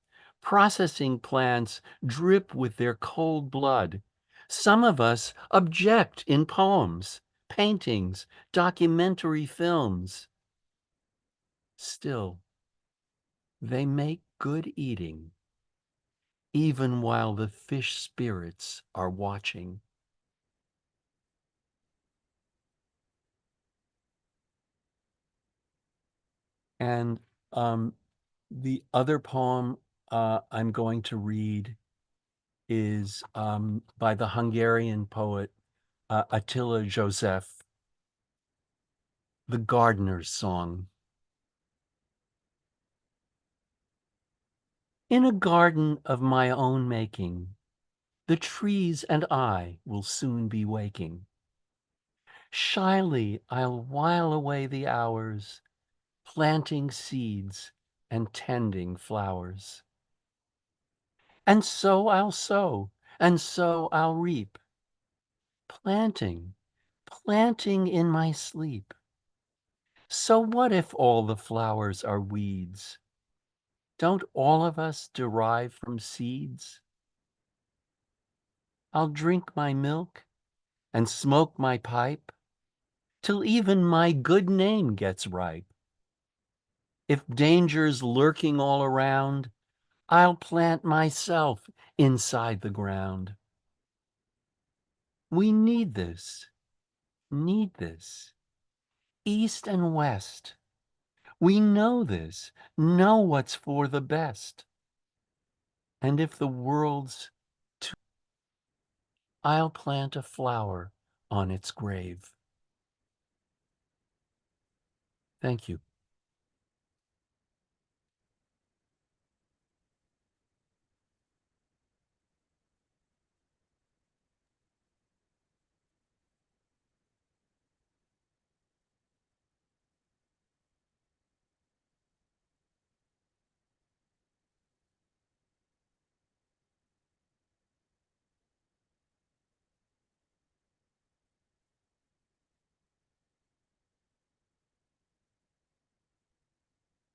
Processing plants drip with their cold blood. Some of us object in poems, paintings, documentary films. Still, they make good eating, even while the fish spirits are watching. And the other poem I'm going to read is by the Hungarian poet Attila József, The Gardener's Song. In a garden of my own making, the trees and I will soon be waking. Shyly I'll while away the hours, planting seeds and tending flowers. And so I'll sow, and so I'll reap, planting, planting in my sleep. So what if all the flowers are weeds? Don't all of us derive from seeds? I'll drink my milk and smoke my pipe till even my good name gets ripe. If danger's lurking all around, I'll plant myself inside the ground. We need this, east and west. We know this, know what's for the best. And if the world's too, I'll plant a flower on its grave. Thank you.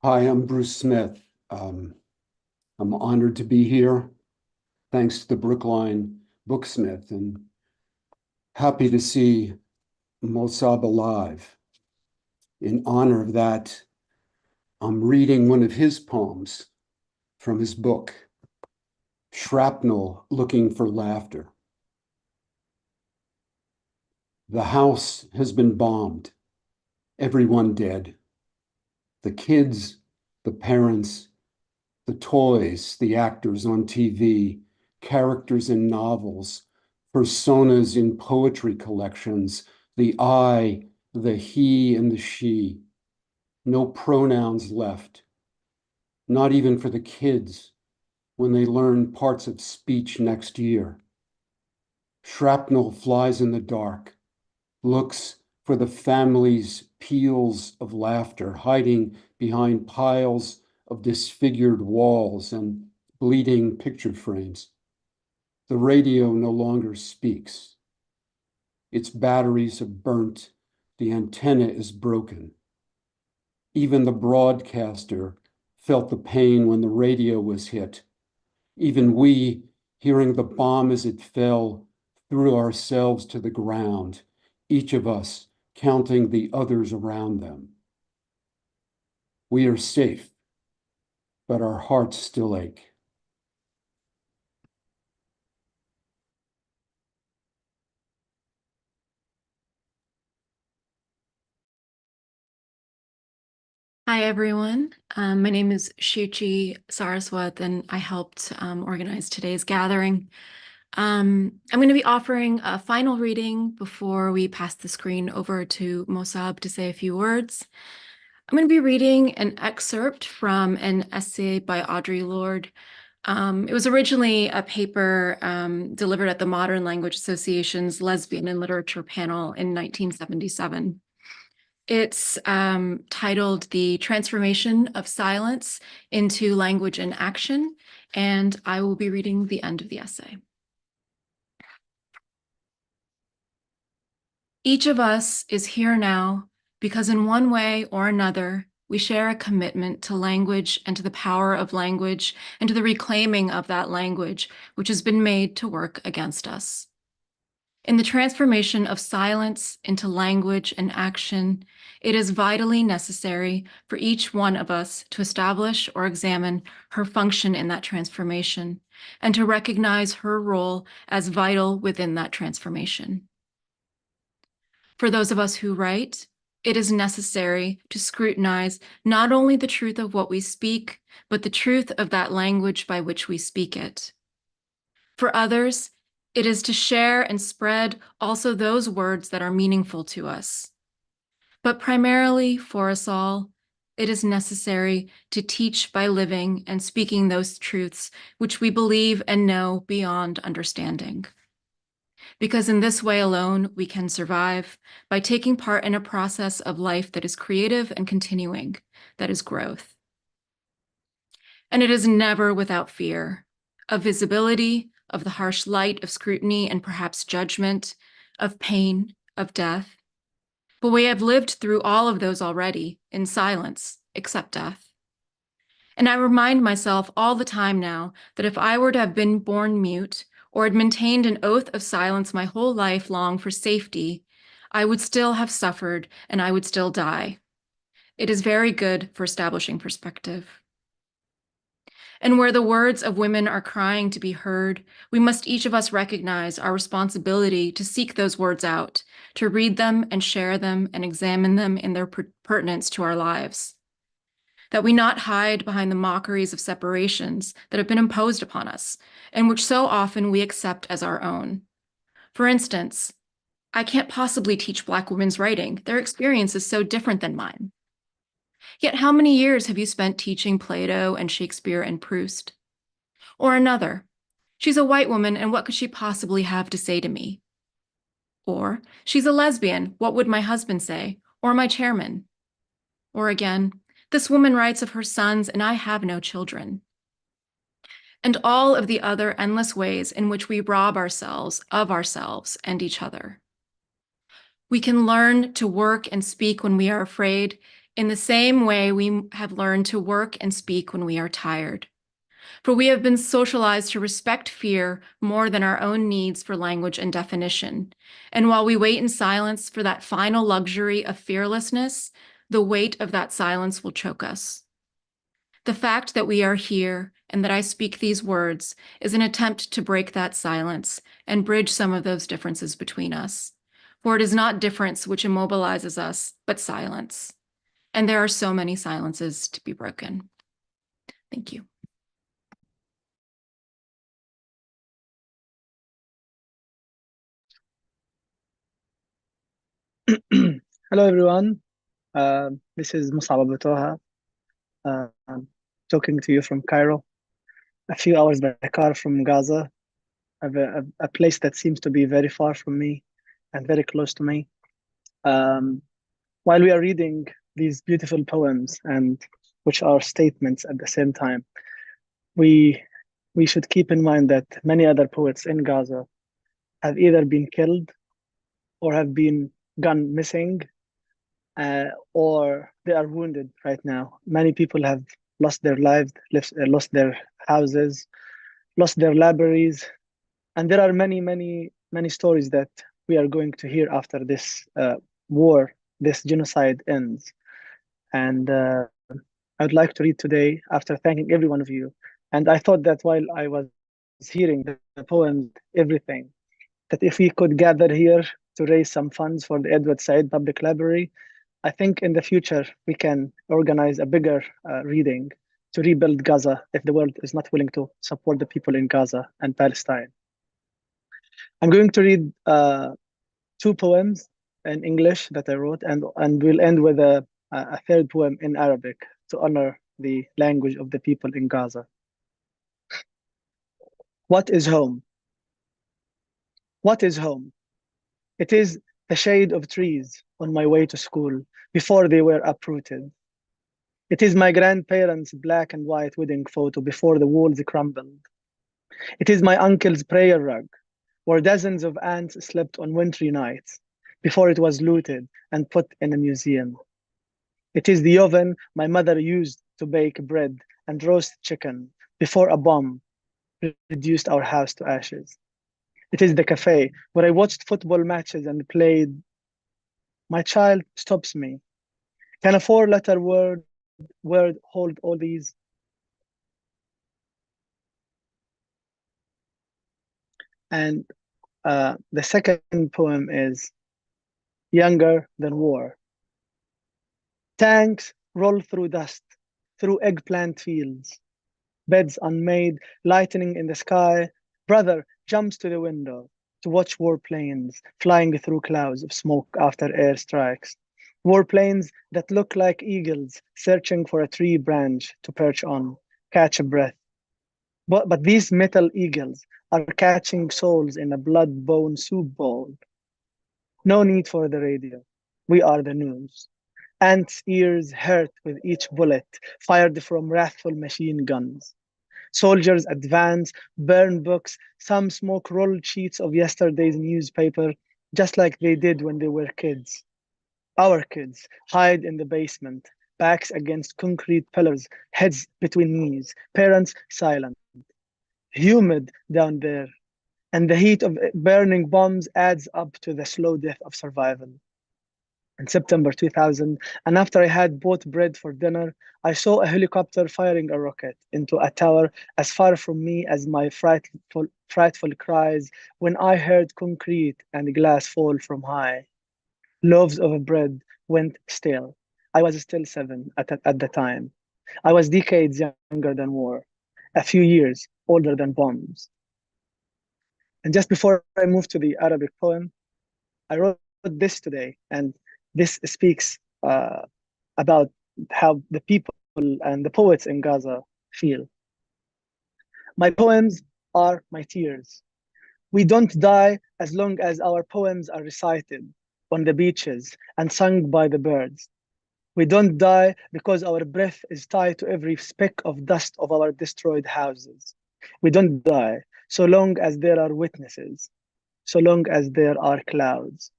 Hi, I'm Bruce Smith. I'm honored to be here. Thanks to the Brookline Booksmith, and happy to see Mosab alive. In honor of that, I'm reading one of his poems from his book, Shrapnel Looking for Laughter. The house has been bombed, everyone dead. The kids, the parents, the toys, the actors on TV, characters in novels, personas in poetry collections, the I, the he, and the she. No pronouns left, not even for the kids when they learn parts of speech next year. Shrapnel flies in the dark, looks for the family's peals of laughter, hiding behind piles of disfigured walls and bleeding picture frames. The radio no longer speaks. Its batteries have burnt, the antenna is broken. Even the broadcaster felt the pain when the radio was hit. Even we, hearing the bomb as it fell, threw ourselves to the ground, each of us counting the others around them. We are safe, but our hearts still ache. Hi, everyone. My name is Shuchi Saraswat, and I helped organize today's gathering. I'm going to be offering a final reading before we pass the screen over to Mosab to say a few words. I'm going to be reading an excerpt from an essay by Audre Lorde. It was originally a paper delivered at the Modern Language Association's Lesbian and Literature panel in 1977. It's titled The Transformation of Silence into Language and Action and I will be reading the end of the essay. Each of us is here now because in one way or another, we share a commitment to language and to the power of language and to the reclaiming of that language, which has been made to work against us. In the transformation of silence into language and action, it is vitally necessary for each one of us to establish or examine her function in that transformation and to recognize her role as vital within that transformation. For those of us who write, it is necessary to scrutinize not only the truth of what we speak, but the truth of that language by which we speak it. For others, it is to share and spread also those words that are meaningful to us. But primarily for us all, it is necessary to teach by living and speaking those truths which we believe and know beyond understanding. Because in this way alone, we can survive by taking part in a process of life that is creative and continuing, that is growth. And it is never without fear of visibility, of the harsh light of scrutiny and perhaps judgment, of pain, of death. But we have lived through all of those already in silence, except death. And I remind myself all the time now that if I were to have been born mute or had maintained an oath of silence my whole life long for safety, I would still have suffered and I would still die. It is very good for establishing perspective. And where the words of women are crying to be heard, we must each of us recognize our responsibility to seek those words out, to read them and share them and examine them in their pertinence to our lives. That we not hide behind the mockeries of separations that have been imposed upon us, and which so often we accept as our own. For instance, I can't possibly teach Black women's writing. Their experience is so different than mine. Yet how many years have you spent teaching Plato and Shakespeare and Proust? Or another, she's a white woman and what could she possibly have to say to me? Or, she's a lesbian, what would my husband say? Or my chairman? Or again, this woman writes of her sons and I have no children. And all of the other endless ways in which we rob ourselves of ourselves and each other. We can learn to work and speak when we are afraid in the same way we have learned to work and speak when we are tired. For we have been socialized to respect fear more than our own needs for language and definition. And while we wait in silence for that final luxury of fearlessness, the weight of that silence will choke us. The fact that we are here and that I speak these words is an attempt to break that silence and bridge some of those differences between us. For it is not difference which immobilizes us, but silence. And there are so many silences to be broken. Thank you. Hello, everyone. This is Mosab Abu Toha, I'm talking to you from Cairo, a few hours by car from Gaza, a place that seems to be very far from me and very close to me. While we are reading these beautiful poems, and which are statements at the same time, we should keep in mind that many other poets in Gaza have either been killed or have been gone missing, or they are wounded right now. Many people have lost their lives, lost their houses, lost their libraries, and there are many stories that we are going to hear after this war, this genocide ends. And I'd like to read today, after thanking every one of you. And I thought that while I was hearing the poems, everything, that if we could gather here to raise some funds for the Edward Said Public Library, I think in the future we can organize a bigger reading to rebuild Gaza if the world is not willing to support the people in Gaza and Palestine. I'm going to read two poems in English that I wrote, and we'll end with a third poem in Arabic to honor the language of the people in Gaza. What is home? What is home? It is the shade of trees on my way to school before they were uprooted. It is my grandparents' black and white wedding photo before the walls crumbled. It is my uncle's prayer rug, where dozens of ants slept on wintry nights before it was looted and put in a museum. It is the oven my mother used to bake bread and roast chicken before a bomb reduced our house to ashes. It is the cafe where I watched football matches and played. My child stops me. Can a four-letter word hold all these? And the second poem is Younger Than War. Tanks roll through dust, through eggplant fields, beds unmade, lightning in the sky. Brother jumps to the window to watch warplanes flying through clouds of smoke after airstrikes. Warplanes that look like eagles searching for a tree branch to perch on, catch a breath. But these metal eagles are catching souls in a blood-bone soup bowl. No need for the radio. We are the news. Ants' ears hurt with each bullet fired from wrathful machine guns. Soldiers advance, burn books, some smoke rolled sheets of yesterday's newspaper, just like they did when they were kids. Our kids hide in the basement, backs against concrete pillars, heads between knees, parents silent. Humid down there, and the heat of burning bombs adds up to the slow death of survival. In September 2000, and after I had bought bread for dinner, I saw a helicopter firing a rocket into a tower as far from me as my frightful cries when I heard concrete and glass fall from high. Loaves of bread went stale. I was still 7 at the time. I was decades younger than war, a few years older than bombs. And just before I moved to the Arabic poem, I wrote this today, and this speaks about how the people and the poets in Gaza feel. My poems are my tears. We don't die as long as our poems are recited on the beaches and sung by the birds. We don't die because our breath is tied to every speck of dust of our destroyed houses. We don't die so long as there are witnesses, so long as there are clouds.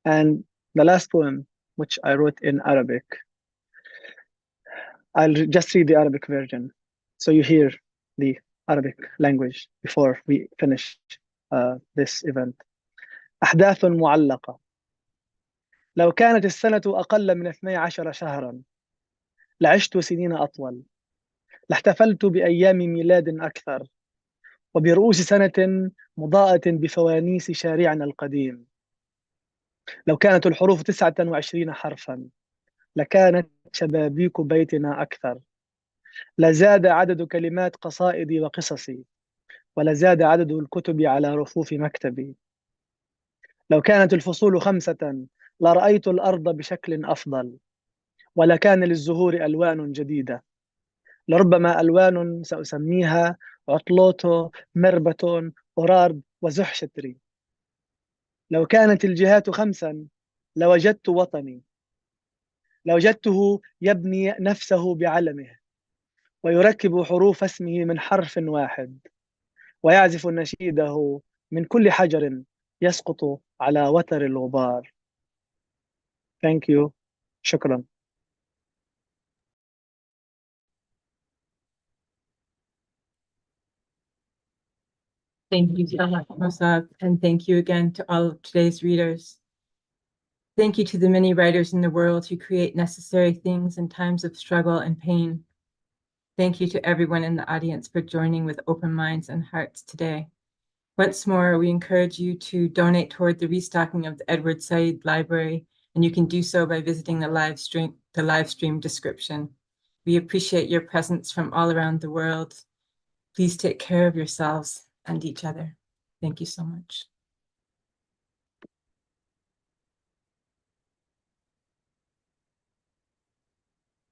And the last poem, which I wrote in Arabic, I'll just read the Arabic version so you hear the Arabic language before we finish this event. أحداث معلقة. لو كانت السنة أقل من 12 شهرا لعشت سنين أطول، لاحتفلت بأيام ميلاد أكثر وبرؤوس سنة مضاءة بفوانيس شارعنا القديم. لو كانت الحروف 29 حرفا لكانت شبابيك بيتنا أكثر، لزاد عدد كلمات قصائدي وقصصي، ولزاد عدد الكتب على رفوف مكتبي. لو كانت الفصول 5 لرأيت الأرض بشكل أفضل، ولكان للزهور ألوان جديدة، لربما ألوان سأسميها عطلوتو، مربتون، أورارد، وزحشتري. لو كانت الجهات 5 لوجدت وطني، لوجدته يبني نفسه بعلمه ويركب حروف اسمه من حرف واحد ويعزف نشيده من كل حجر يسقط على وتر الغبار. Thank you. شكرا. Thank you so much, Mosab, and thank you again to all of today's readers. Thank you to the many writers in the world who create necessary things in times of struggle and pain. Thank you to everyone in the audience for joining with open minds and hearts today. Once more, we encourage you to donate toward the restocking of the Edward Said Library, and you can do so by visiting the live stream description. We appreciate your presence from all around the world. Please take care of yourselves and each other. Thank you so much.